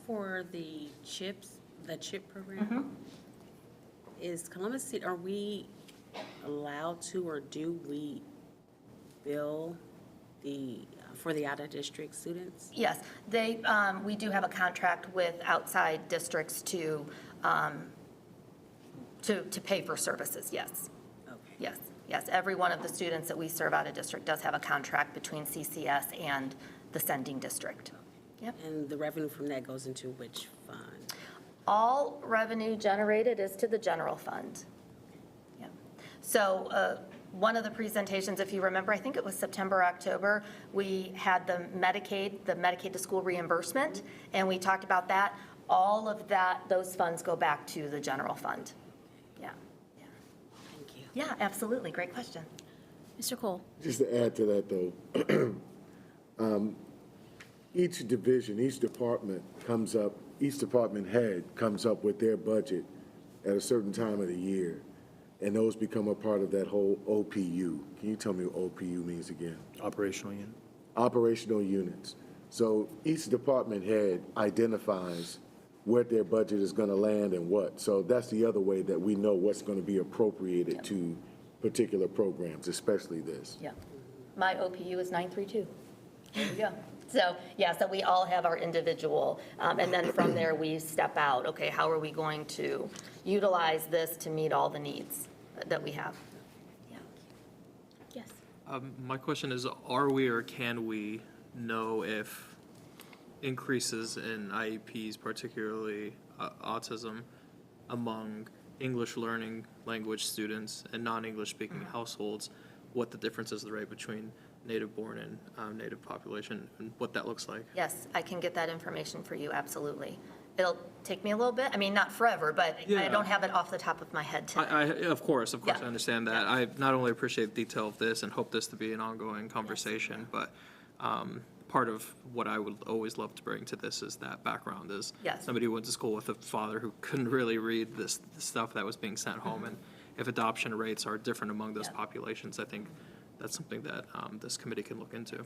For the CHIP program, is Columbus City, are we allowed to, or do we bill for the out-of-district students? Yes, we do have a contract with outside districts to pay for services, yes. Okay. Yes, every one of the students that we serve out of district does have a contract between CCS and the sending district. Yep. And the revenue from that goes into which fund? All revenue generated is to the general fund. Yeah. So one of the presentations, if you remember, I think it was September, October, we had the Medicaid to school reimbursement, and we talked about that. All of that, those funds go back to the general fund. Yeah. Yeah. Thank you. Yeah, absolutely. Great question. Mr. Cole? Just to add to that, though, each division, each department head comes up with their budget at a certain time of the year, and those become a part of that whole OPU. Can you tell me what OPU means again? Operational unit. Operational units. So each department head identifies where their budget is going to land and what. So that's the other way that we know what's going to be appropriated to particular programs, especially this. Yeah. My OPU is 932. There you go. So, yeah, so we all have our individual, and then from there we step out, okay, how are we going to utilize this to meet all the needs that we have? Yeah. Yes. My question is, are we or can we know if increases in IEPs, particularly autism, among English learning language students and non-English speaking households, what the difference is the rate between native born and native population and what that looks like? Yes, I can get that information for you, absolutely. It'll take me a little bit, I mean, not forever, but I don't have it off the top of my head today. Of course, Yeah. I understand that. I not only appreciate the detail of this and hope this to be an ongoing conversation, but part of what I would always love to bring to this is that background is somebody who went to school with a father who couldn't really read this stuff that was being sent home. And if adoption rates are different among those populations, I think that's something that this committee can look into.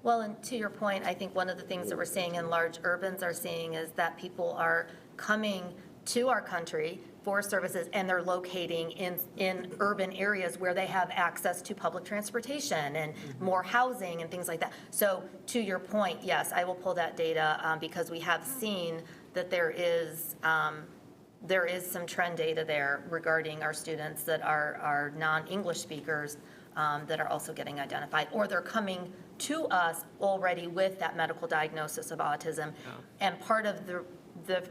Well, and to your point, I think one of the things that we're seeing in large urbans are seeing is that people are coming to our country for services and they're locating in urban areas where they have access to public transportation and more housing and things like that. So to your point, yes, I will pull that data because we have seen that there is some trend data there regarding our students that are non-English speakers that are also getting identified, or they're coming to us already with that medical diagnosis of autism. And part of the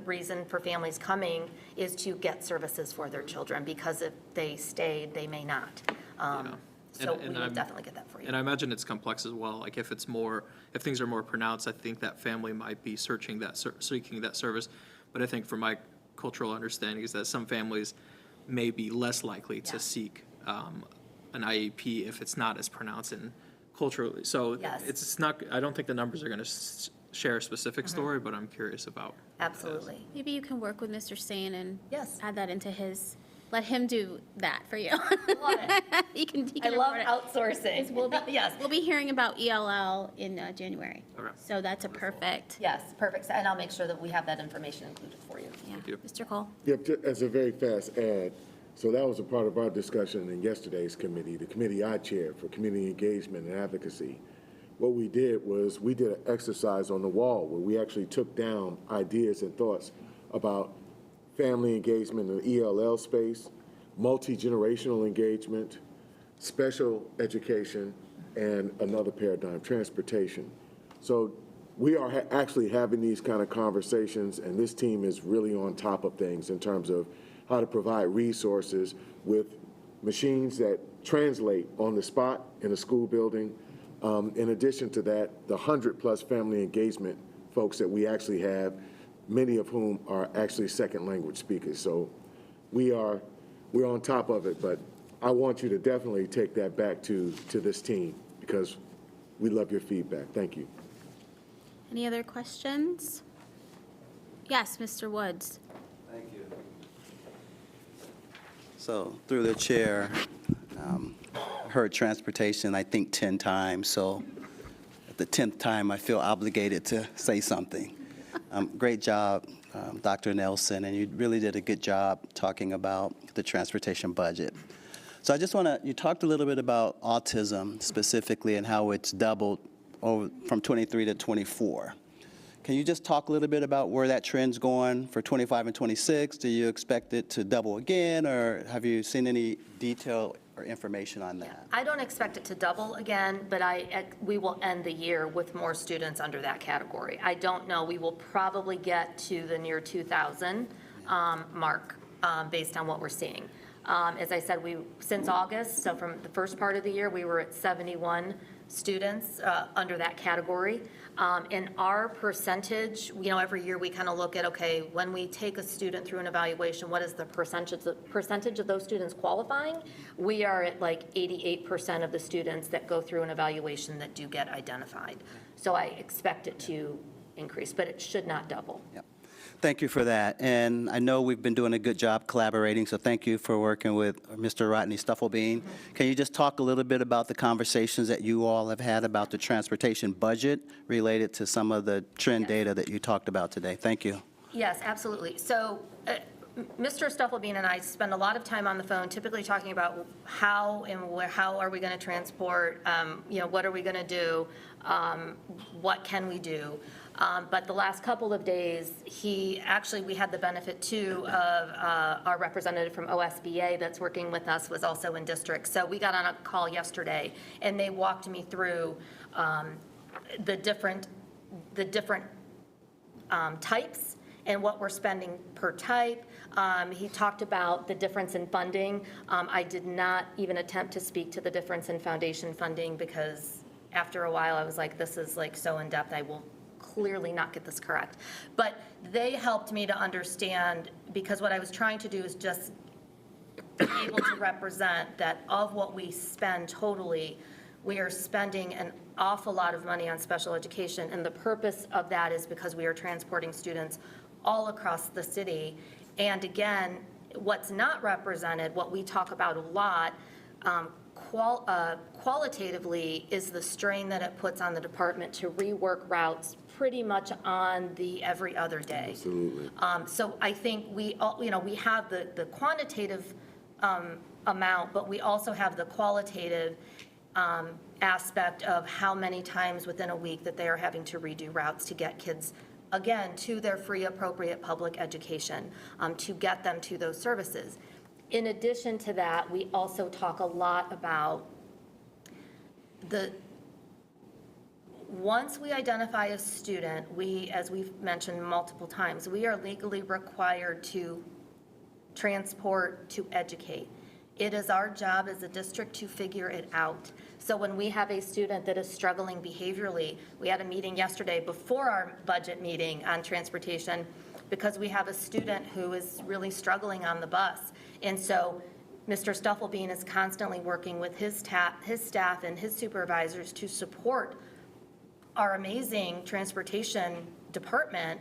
reason for families coming is to get services for their children, because if they stayed, they may not. So we will definitely get that for you. And I imagine it's complex as well. Like if things are more pronounced, I think that family might be seeking that service. But I think from my cultural understanding is that some families may be less likely to seek an IEP if it's not as pronounced in culturally. So it's not, I don't think the numbers are going to share a specific story, but I'm curious about. Absolutely. Maybe you can work with Mr. Stain and add that into let him do that for you. Love it. he can I love outsourcing. We'll be hearing about ELL in January. Okay. So that's a perfect. Yes, perfect. And I'll make sure that we have that information included for you. Yeah. Mr. Cole? Yep, as a very fast add, so that was a part of our discussion in yesterday's committee, the committee I chaired for community engagement and advocacy. What we did was we did an exercise on the wall where we actually took down ideas and thoughts about family engagement in the ELL space, multi-generational engagement, special education, and another paradigm, transportation. So we are actually having these kind of conversations, and this team is really on top of things in terms of how to provide resources with machines that translate on the spot in a school building. In addition to that, the 100+ family engagement folks that we actually have, many of whom are actually second language speakers. So we're on top of it, but I want you to definitely take that back to this team because we love your feedback. Thank you. Any other questions? Yes, Mr. Woods. Thank you. So through the chair, heard transportation, I think 10 times. So at the 10th time, I feel obligated to say something. Great job, Dr. Nelson, and you really did a good job talking about the transportation budget. So I just you talked a little bit about autism specifically and how it's doubled from 23 to 24. Can you just talk a little bit about where that trend's going for 25 and 26? Do you expect it to double again, or have you seen any detail or information on that. I don't expect it to double again, but we will end the year with more students under that category. I don't know, we will probably get to the near 2,000 mark based on what we're seeing. As I said, since August, so from the first part of the year, we were at 71 students under that category. And our percentage, every year we kind of look at, okay, when we take a student through an evaluation, what is the percentage of those students qualifying? We are at like 88% of the students that go through an evaluation that do get identified. So I expect it to increase, but it should not double. Yep. Thank you for that. And I know we've been doing a good job collaborating, so thank you for working with Mr. Rodney Stufflebean. Can you just talk a little bit about the conversations that you all have had about the transportation budget related to some of the trend data that you talked about today? Thank you. Yes, absolutely. So Mr. Stufflebean and I spend a lot of time on the phone, typically talking about how are we going to transport, what are we going to do, what can we do. But the last couple of days, we had the benefit too of our representative from OSBA that's working with us was also in district. So we got on a call yesterday and they walked me through the different types and what we're spending per type. He talked about the difference in funding. I did not even attempt to speak to the difference in foundation funding because after a while I was like, this is like so in depth, I will clearly not get this correct. But they helped me to understand, because what I was trying to do is just be able to represent that of what we spend totally, we are spending an awful lot of money on special education, and the purpose of that is because we are transporting students all across the city. And again, what's not represented, what we talk about a lot, qualitatively, is the strain that it puts on the department to rework routes pretty much on the every other day. Absolutely. So I think we have the quantitative amount, but we also have the qualitative aspect of how many times within a week that they are having to redo routes to get kids, again, to their free, appropriate public education, to get them to those services. In addition to that, we also talk a lot about once we identify a student, as we've mentioned multiple times, we are legally required to transport, to educate. It is our job as a district to figure it out. So when we have a student that is struggling behaviorally, we had a meeting yesterday before our budget meeting on transportation because we have a student who is really struggling on the bus. And so Mr. Stufflebean is constantly working with his staff and his supervisors to support our amazing transportation department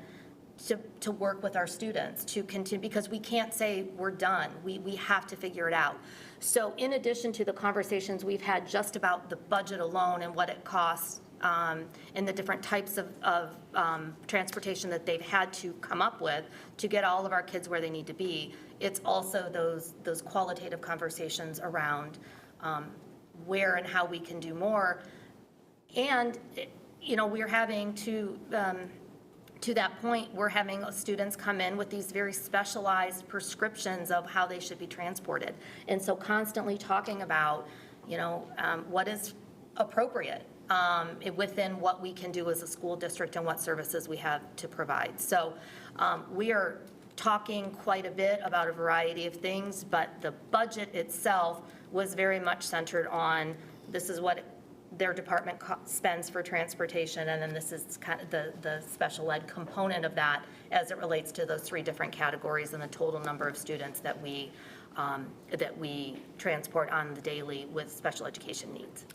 to work with our students, to continue, because we can't say we're done. We have to figure it out. So in addition to the conversations we've had just about the budget alone and what it costs and the different types of transportation that they've had to come up with to get all of our kids where they need to be, it's also those qualitative conversations around where and how we can do more. And we're having to that point, we're having students come in with these very specialized prescriptions of how they should be transported. And so constantly talking about, what is appropriate within what we can do as a school district and what services we have to provide. So we are talking quite a bit about a variety of things, but the budget itself was very much centered on this is what their department spends for transportation, and then this is kind of the special ed component of that as it relates to those three different categories and the total number of students that we transport on the daily with special education needs.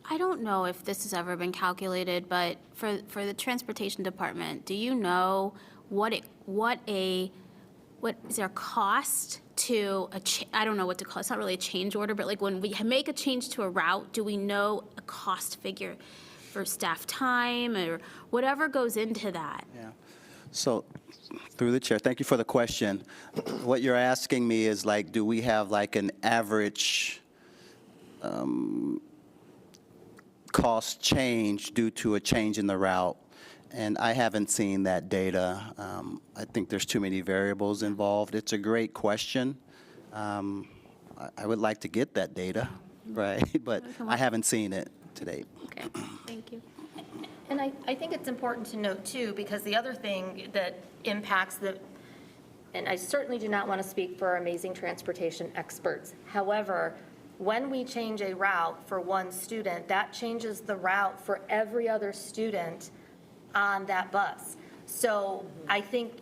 I don't know if this has ever been calculated, but for the transportation department, do you know what is their cost to I don't know what to call it. It's not really a change order, but like when we make a change to a route, do we know a cost figure for staff time or whatever goes into that? Yeah. So through the chair, thank you for the question. What you're asking me is like, do we have like an average cost change due to a change in the route? And I haven't seen that data. I think there's too many variables involved. It's a great question. I would like to get that data, right? But I haven't seen it to date. Okay, thank you. And I think it's important to note too, because the other thing that impacts and I certainly do not want to speak for our amazing transportation experts. However, when we change a route for one student, that changes the route for every other student on that bus. So I think,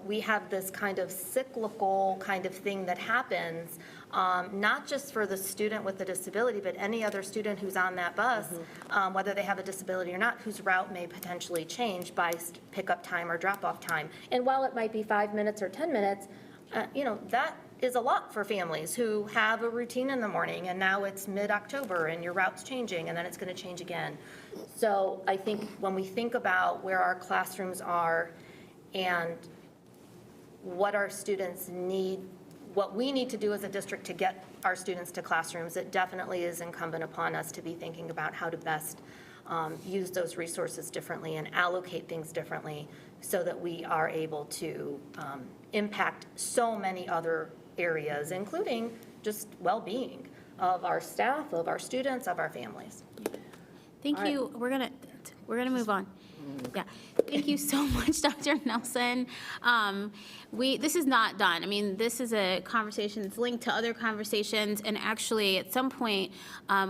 we have this kind of cyclical kind of thing that happens, not just for the student with a disability, but any other student who's on that bus, whether they have a disability or not, whose route may potentially change by pickup time or drop-off time. And while it might be 5 minutes or 10 minutes, that is a lot for families who have a routine in the morning, and now it's mid-October and your route's changing, and then it's going to change again. So I think when we think about where our classrooms are and what our students need, what we need to do as a district to get our students to classrooms, it definitely is incumbent upon us to be thinking about how to best use those resources differently and allocate things differently so that we are able to impact so many other areas, including just well-being of our staff, of our students, of our families. Thank you. We're gonna move on. Yeah, thank you so much, Dr. Nelson. This is not done. I mean, this is a conversation that's linked to other conversations, and actually, at some point,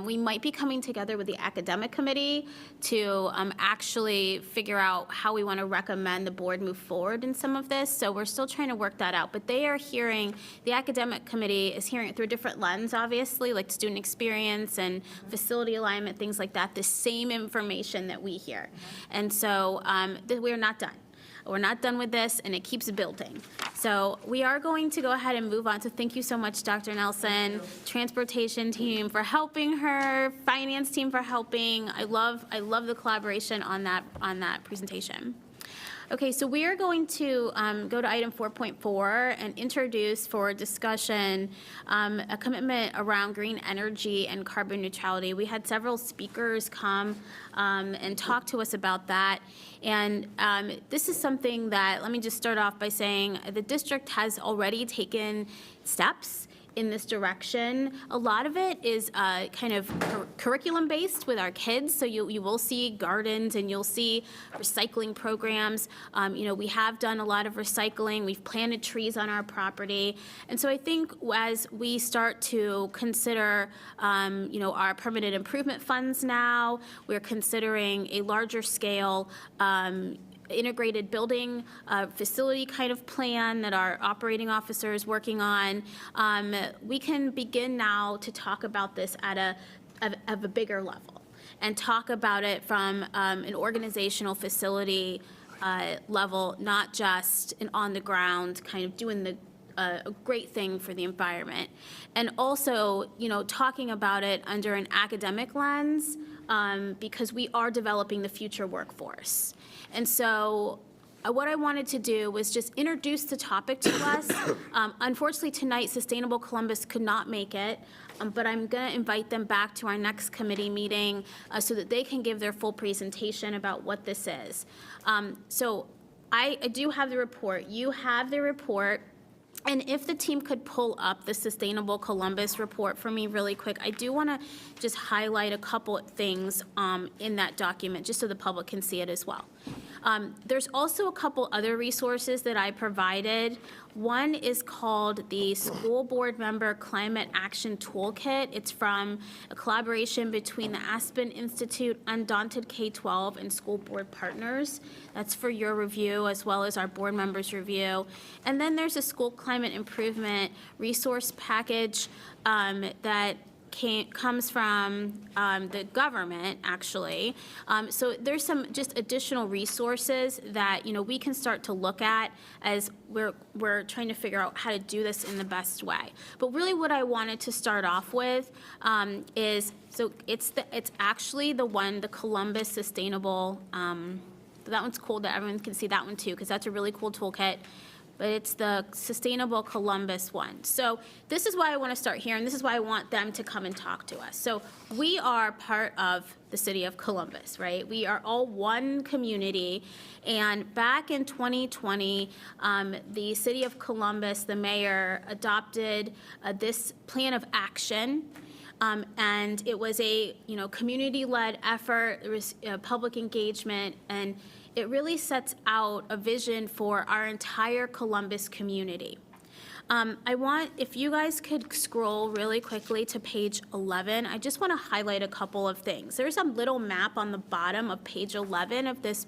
we might be coming together with the academic committee to actually figure out how we want to recommend the board move forward in some of this. So we're still trying to work that out. But they are hearing, the academic committee is hearing it through a different lens, obviously, like student experience and facility alignment, things like that, the same information that we hear. And so we're not done. We're not done with this, and it keeps building. So we are going to go ahead and move on. So thank you so much, Dr. Nelson, transportation team for helping her, finance team for helping. I love the collaboration on that presentation. Okay, so we are going to go to item 4.4 and introduce for discussion a commitment around green energy and carbon neutrality. We had several speakers come and talk to us about that. And this is something that, let me just start off by saying the district has already taken steps in this direction. A lot of it is kind of curriculum-based with our kids, so you will see gardens and you'll see recycling programs. We have done a lot of recycling. We've planted trees on our property. And so I think as we start to consider, our permanent improvement funds now, we're considering a larger scale integrated building facility kind of plan that our operating officer is working on. We can begin now to talk about this at a bigger level and talk about it from an organizational facility level, not just an on the ground kind of doing a great thing for the environment. And also, talking about it under an academic lens, because we are developing the future workforce. And so what I wanted to do was just introduce the topic to us. Unfortunately, tonight, Sustainable Columbus could not make it, but I'm going to invite them back to our next committee meeting so that they can give their full presentation about what this is. So I do have the report. You have the report. And if the team could pull up the Sustainable Columbus report for me really quick, I do want to just highlight a couple of things in that document, just so the public can see it as well. There's also a couple other resources that I provided. One is called the School Board Member Climate Action Toolkit. It's from a collaboration between the Aspen Institute, Undaunted K-12, and school board partners. That's for your review as well as our board members' review. And then there's a school climate improvement resource package that comes from the government, actually. So there's some just additional resources that we can start to look at as we're trying to figure out how to do this in the best way. But really, what I wanted to start off with is it's actually the Columbus Sustainable. That one's cool that everyone can see that one too, because that's a really cool toolkit. but it's the Sustainable Columbus one. So this is why I want to start here, and this is why I want them to come and talk to us. So we are part of the city of Columbus, right? We are all one community, and back in 2020, the city of Columbus, the mayor, adopted this plan of action. And it was a, community-led effort. There was public engagement, and it really sets out a vision for our entire Columbus community. I want, if you guys could scroll really quickly to page 11, I just want to highlight a couple of things. There's a little map on the bottom of page 11 of this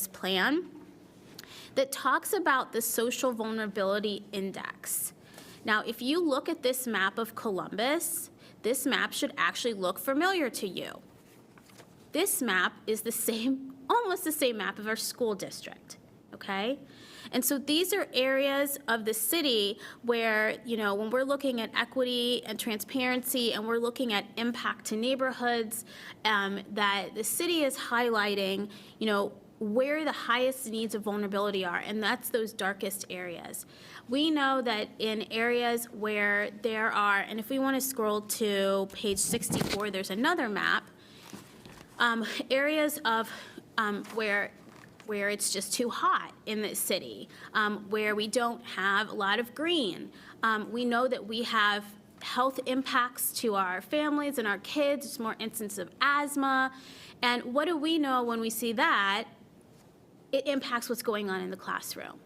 plan that talks about the Social Vulnerability Index. Now, if you look at this map of Columbus, this map should actually look familiar to you. This map is the same, almost the same map of our school district, okay? And so these are areas of the city where, when we're looking at equity and transparency and we're looking at impact to neighborhoods, that the city is highlighting, where the highest needs of vulnerability are, and that's those darkest areas. We know that in areas where there are, and if we want to scroll to page 64, there's another map, areas of where it's just too hot in the city, where we don't have a lot of green. We know that we have health impacts to our families and our kids. There's more instances of asthma. And what do we know when we see that? It impacts what's going on in the classroom.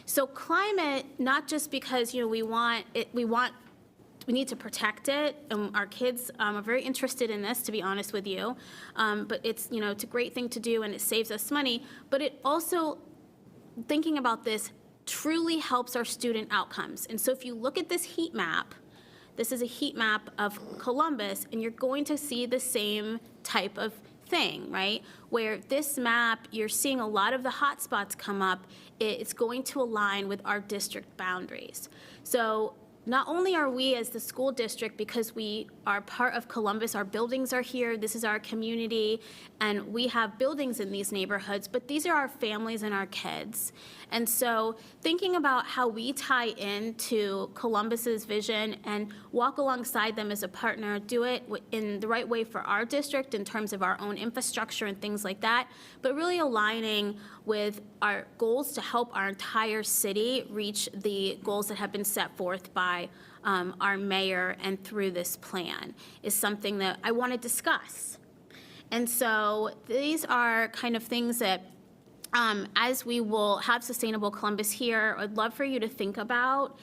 So climate, not just because we need to protect it, and our kids are very interested in this, to be honest with you. But it's it's a great thing to do, and it saves us money. But it also, thinking about this, truly helps our student outcomes. And so if you look at this heat map, this is a heat map of Columbus, and you're going to see the same type of thing, right? Where this map, you're seeing a lot of the hot spots come up. It's going to align with our district boundaries. So not only are we as the school district, because we are part of Columbus, our buildings are here, this is our community, and we have buildings in these neighborhoods, but these are our families and our kids. And so thinking about how we tie into Columbus's vision and walk alongside them as a partner, do it in the right way for our district in terms of our own infrastructure and things like that, but really aligning with our goals to help our entire city reach the goals that have been set forth by our mayor and through this plan is something that I want to discuss. And so these are kind of things that as we will have Sustainable Columbus here, I'd love for you to think about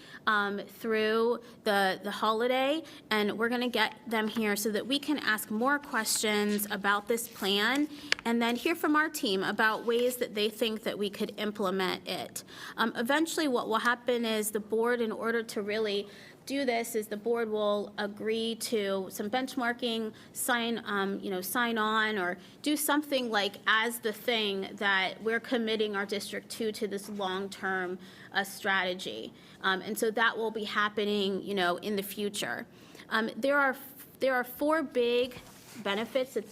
through the holiday, and we're going to get them here so that we can ask more questions about this plan and then hear from our team about ways that they think that we could implement it. Eventually, what will happen is the board, in order to really do this, is the board will agree to some benchmarking, sign on, or do something like as the thing that we're committing our district to this long-term strategy. And so that will be happening, in the future. There are 4 big benefits that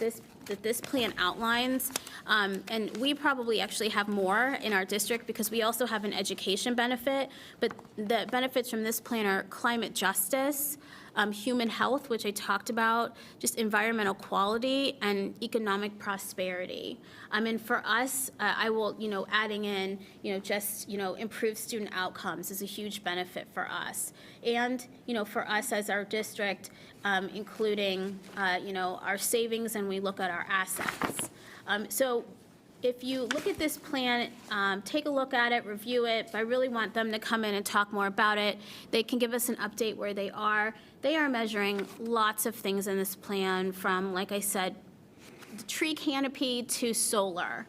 this plan outlines, and we probably actually have more in our district because we also have an education benefit, but the benefits from this plan are climate justice, human health, which I talked about, just environmental quality, and economic prosperity. And for us, I will, adding in, just, improved student outcomes is a huge benefit for us. And, for us as our district, including, our savings, and we look at our assets. So if you look at this plan, take a look at it, review it. I really want them to come in and talk more about it. They can give us an update where they are. They are measuring lots of things in this plan, from, like I said, the tree canopy to solar.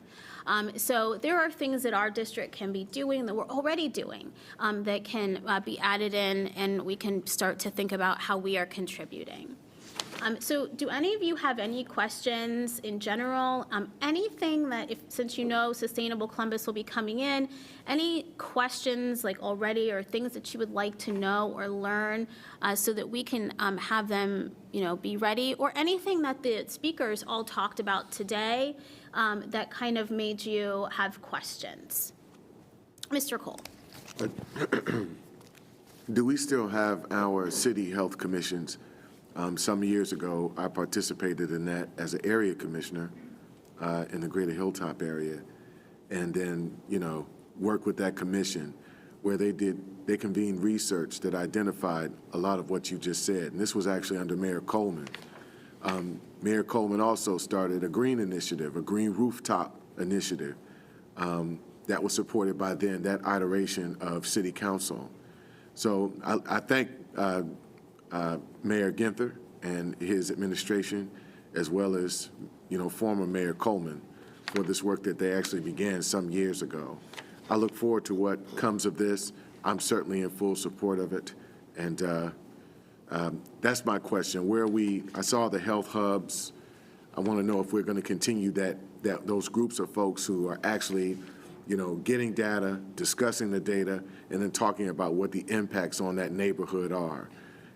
So there are things that our district can be doing, that we're already doing, that can be added in, and we can start to think about how we are contributing. So do any of you have any questions in general? Anything that, since Sustainable Columbus will be coming in, any questions like already, or things that you would like to know or learn so that we can have them, be ready, or anything that the speakers all talked about today that kind of made you have questions? Mr. Cole. Do we still have our city health commissions? Some years ago, I participated in that as an area commissioner in the greater Hilltop area, and then, work with that commission where they convened research that identified a lot of what you just said. And this was actually under Mayor Coleman. Mayor Coleman also started a green initiative, a green rooftop initiative that was supported by then that iteration of city council. So I thank Mayor Ginther and his administration, as well as, former Mayor Coleman, for this work that they actually began some years ago. I look forward to what comes of this. I'm certainly in full support of it. And that's my question. I saw the health hubs. I want to know if we're going to continue those groups of folks who are actually, getting data, discussing the data, and then talking about what the impacts on that neighborhood are.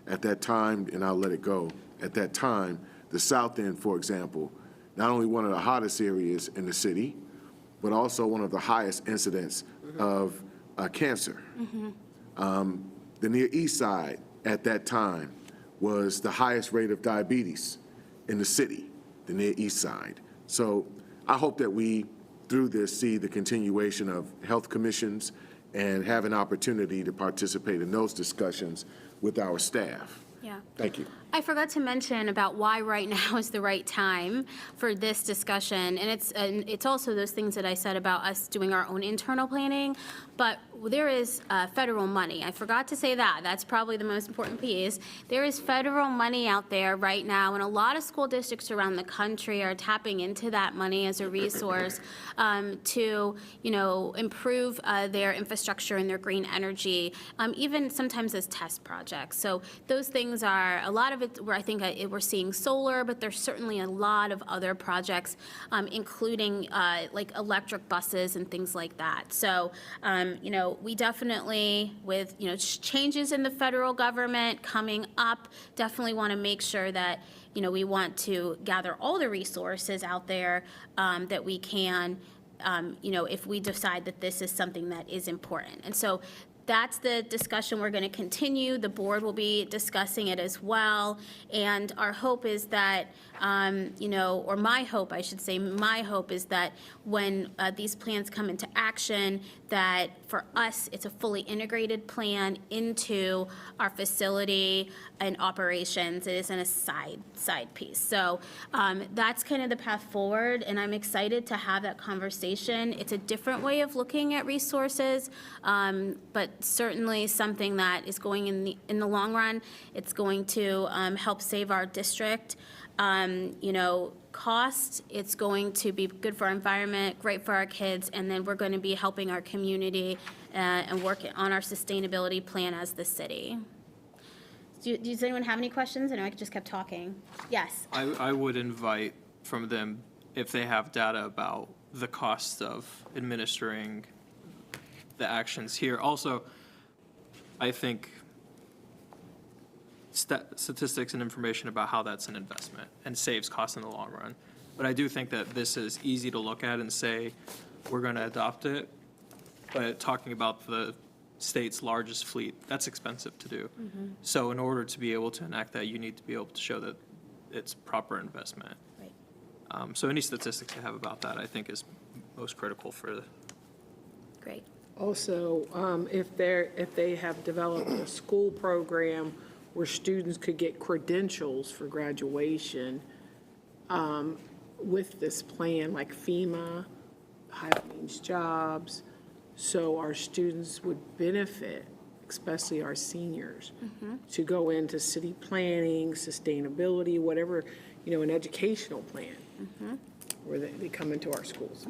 At that time, and I'll let it go, at that time, the South End, for example, not only one of the hottest areas in the city, but also one of the highest incidents of cancer. The Near East Side at that time was the highest rate of diabetes in the city, the Near East Side. So I hope that we, through this, see the continuation of health commissions and have an opportunity to participate in those discussions with our staff. Yeah. Thank you. I forgot to mention about why right now is the right time for this discussion. And it's also those things that I said about us doing our own internal planning, but there is federal money. I forgot to say that. That's probably the most important piece. There is federal money out there right now, and a lot of school districts around the country are tapping into that money as a resource to, improve their infrastructure and their green energy, even sometimes as test projects. So those things are, a lot of it, where I think we're seeing solar, but there's certainly a lot of other projects, including like electric buses and things like that. So, we definitely, with, changes in the federal government coming up, definitely want to make sure that, we want to gather all the resources out there that we can, if we decide that this is something that is important. And so that's the discussion we're going to continue. The board will be discussing it as well. And our hope is that, or my hope, I should say, my hope is that when these plans come into action, that for us, it's a fully integrated plan into our facility and operations. It isn't a side piece. So that's kind of the path forward, and I'm excited to have that conversation. It's a different way of looking at resources, but certainly something that is going in the long run. It's going to help save our district. Cost, it's going to be good for our environment, great for our kids, and then we're going to be helping our community and working on our sustainability plan as the city. Does anyone have any questions? I know I just kept talking. Yes. I would invite from them, if they have data about the cost of administering the actions here. Also, I think statistics and information about how that's an investment and saves costs in the long run. But I do think that this is easy to look at and say, we're going to adopt it. But talking about the state's largest fleet, that's expensive to do. So in order to be able to enact that, you need to be able to show that it's proper investment. Right. So any statistics you have about that, I think, is most critical for the. Great. Also, if they have developed a school program where students could get credentials for graduation with this plan, like FEMA, high-wage jobs, so our students would benefit, especially our seniors, to go into city planning, sustainability, whatever, an educational plan, where they come into our schools.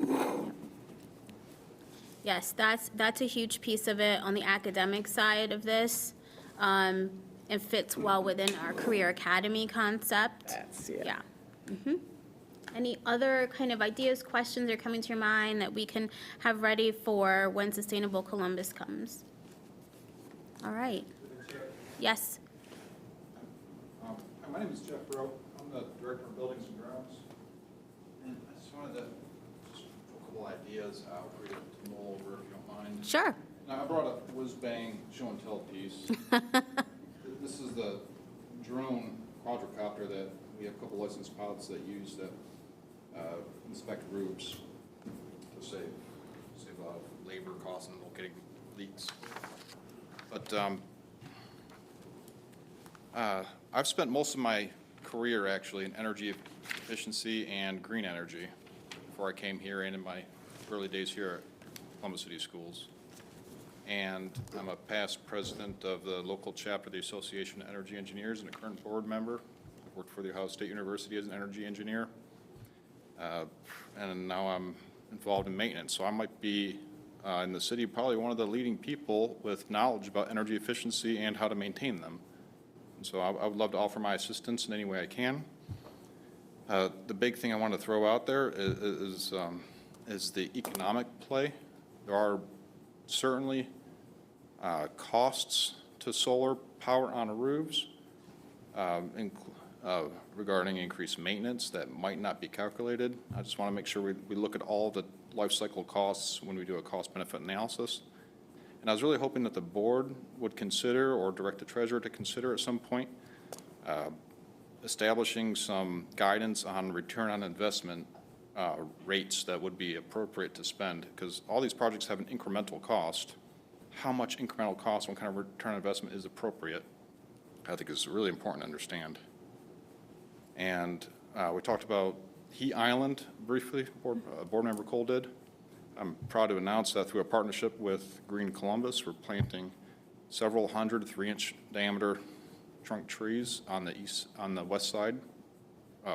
Yes, that's a huge piece of it on the academic side of this. It fits well within our career academy concept. That's it. Yeah. Any other kind of ideas, questions that are coming to your mind that we can have ready for when Sustainable Columbus comes? All right. Yes. My name is Jeff Rowe. I'm the Director of Buildings and Grounds. And I just wanted to a couple ideas for you to mull over, if you don't mind. Sure. Now, I brought a whiz-bang show and tell piece. This is the drone quadricopter that we have a couple licensed pilots that use that inspect roofs to save a lot of labor costs and locating leaks. But I've spent most of my career actually in energy efficiency and green energy before I came here and in my early days here at Columbus City Schools. And I'm a past president of the local chapter of the Association of Energy Engineers and a current board member. I've worked for the Ohio State University as an energy engineer. And now I'm involved in maintenance. So I might be in the city probably one of the leading people with knowledge about energy efficiency and how to maintain them. And so I would love to offer my assistance in any way I can. The big thing I want to throw out there is the economic play. There are certainly costs to solar power on roofs regarding increased maintenance that might not be calculated. I just want to make sure we look at all the life cycle costs when we do a cost-benefit analysis. And I was really hoping that the board would consider, or direct the treasurer to consider at some point, establishing some guidance on return on investment rates that would be appropriate to spend, because all these projects have an incremental cost. How much incremental cost, what kind of return on investment is appropriate, I think is really important to understand. And we talked about Heat Island briefly, board member Cole did. I'm proud to announce that through a partnership with Green Columbus, we're planting several hundred 3-inch diameter trunk trees on the west side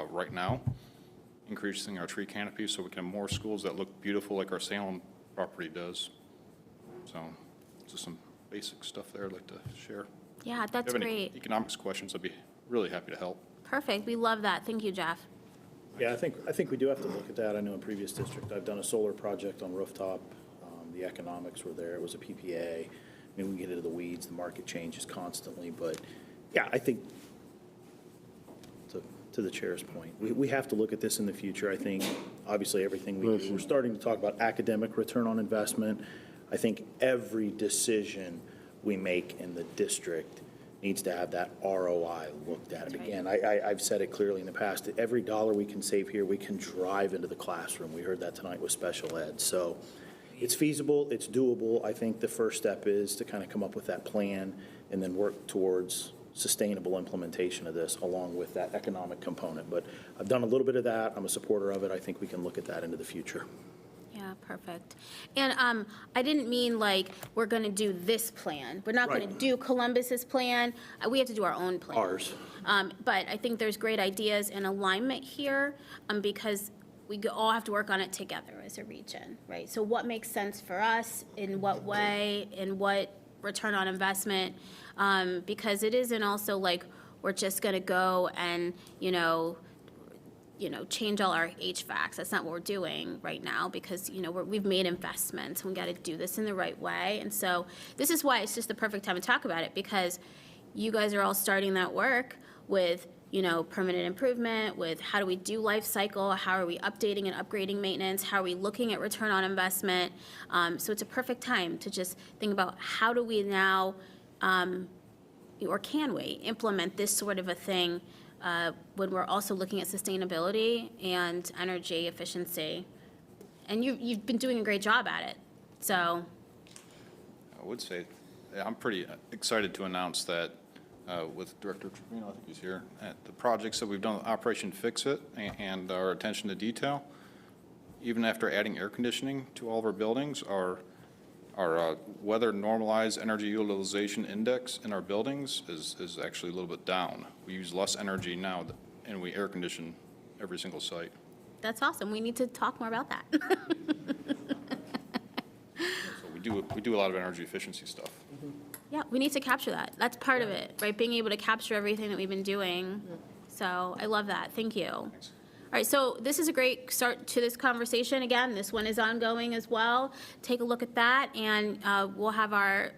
right now, increasing our tree canopy so we can have more schools that look beautiful like our Salem property does. So just some basic stuff there I'd like to share. Yeah, that's if you have great. any economics questions, I'd be really happy to help. Perfect. We love that. Thank you, Jeff. Yeah, I think we do have to look at that. I know in previous district, I've done a solar project on rooftop. The economics were there. It was a PPA. I mean, we get into the weeds. The market changes constantly. But, yeah, I think, to the chair's point, we have to look at this in the future. I think, obviously, everything we do, we're starting to talk about academic return on investment. I think every decision we make in the district needs to have that ROI looked at. Again, I've said it clearly in the past, that every dollar we can save here, we can drive into the classroom. We heard that tonight with special ed. So it's feasible, it's doable. I think the first step is to kind of come up with that plan and then work towards sustainable implementation of this along with that economic component. But I've done a little bit of that. I'm a supporter of it. I think we can look at that into the future. Yeah, perfect. And I didn't mean like we're going to do this plan. We're not going to do Columbus's plan. We have to do our own plan. Ours. But I think there's great ideas and alignment here because we all have to work on it together as a region, right? So what makes sense for us, in what way, in what return on investment, because it isn't also like we're just going to go and, change all our HVACs. That's not what we're doing right now because, we've made investments. We got to do this in the right way. And so this is why it's just the perfect time to talk about it, because you guys are all starting that work with, permanent improvement, with how do we do life cycle, how are we updating and upgrading maintenance, how are we looking at return on investment. So it's a perfect time to just think about how do we now, or can we implement this sort of a thing when we're also looking at sustainability and energy efficiency. And you've been doing a great job at it, so. I would say I'm pretty excited to announce that with Director Trevino, I think he's here, the projects that we've done, Operation Fix-It and our attention to detail, even after adding air conditioning to all of our buildings, our weather normalized energy utilization index in our buildings is actually a little bit down. We use less energy now and we air condition every single site. That's awesome. We need to talk more about that. So we do a lot of energy efficiency stuff. Yeah, we need to capture that. That's part of it, right? Being able to capture everything that we've been doing. So I love that. Thank you. Thanks. All right, so this is a great start to this conversation. Again, this one is ongoing as well. Take a look at that, and we'll have our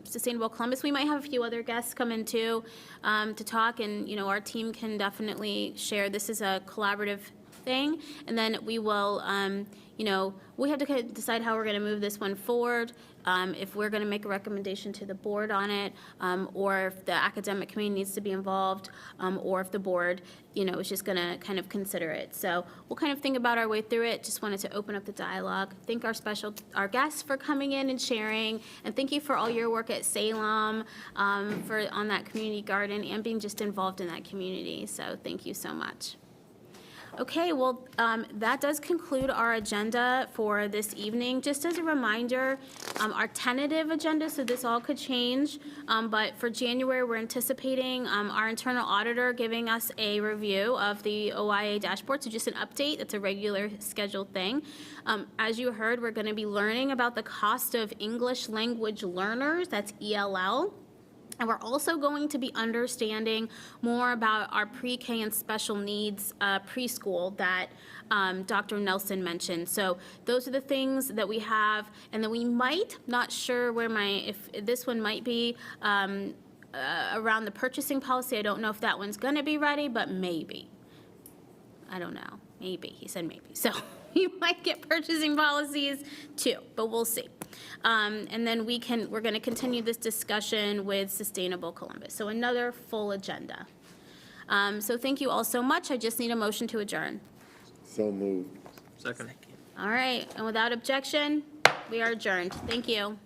Sustainable Columbus. We might have a few other guests come in too to talk, and our team can definitely share. This is a collaborative thing, and then we will, we have to kind of decide how we're going to move this one forward. if we're going to make a recommendation to the board on it, or if the academic community needs to be involved, or if the board, is just going to kind of consider it. So we'll kind of think about our way through it. Just wanted to open up the dialogue. Thank our guests for coming in and sharing, and thank you for all your work at Salem, on that community garden and being just involved in that community. So thank you so much. Okay, well, that does conclude our agenda for this evening. Just as a reminder, our tentative agenda, so this all could change, but for January, we're anticipating our internal auditor giving us a review of the OIA dashboard, so just an update. That's a regular scheduled thing. As you heard, we're going to be learning about the cost of English language learners, that's ELL. And we're also going to be understanding more about our pre-K and special needs preschool that Dr. Nelson mentioned. So those are the things that we have, and then we might, not sure if this one might be around the purchasing policy. I don't know if that one's going to be ready, but maybe. I don't know. Maybe. He said maybe. So you might get purchasing policies too, but we'll see. And then we're going to continue this discussion with Sustainable Columbus. So another full agenda. So thank you all so much. I just need a motion to adjourn. So moved. Second. All right, and without objection, we are adjourned. Thank you.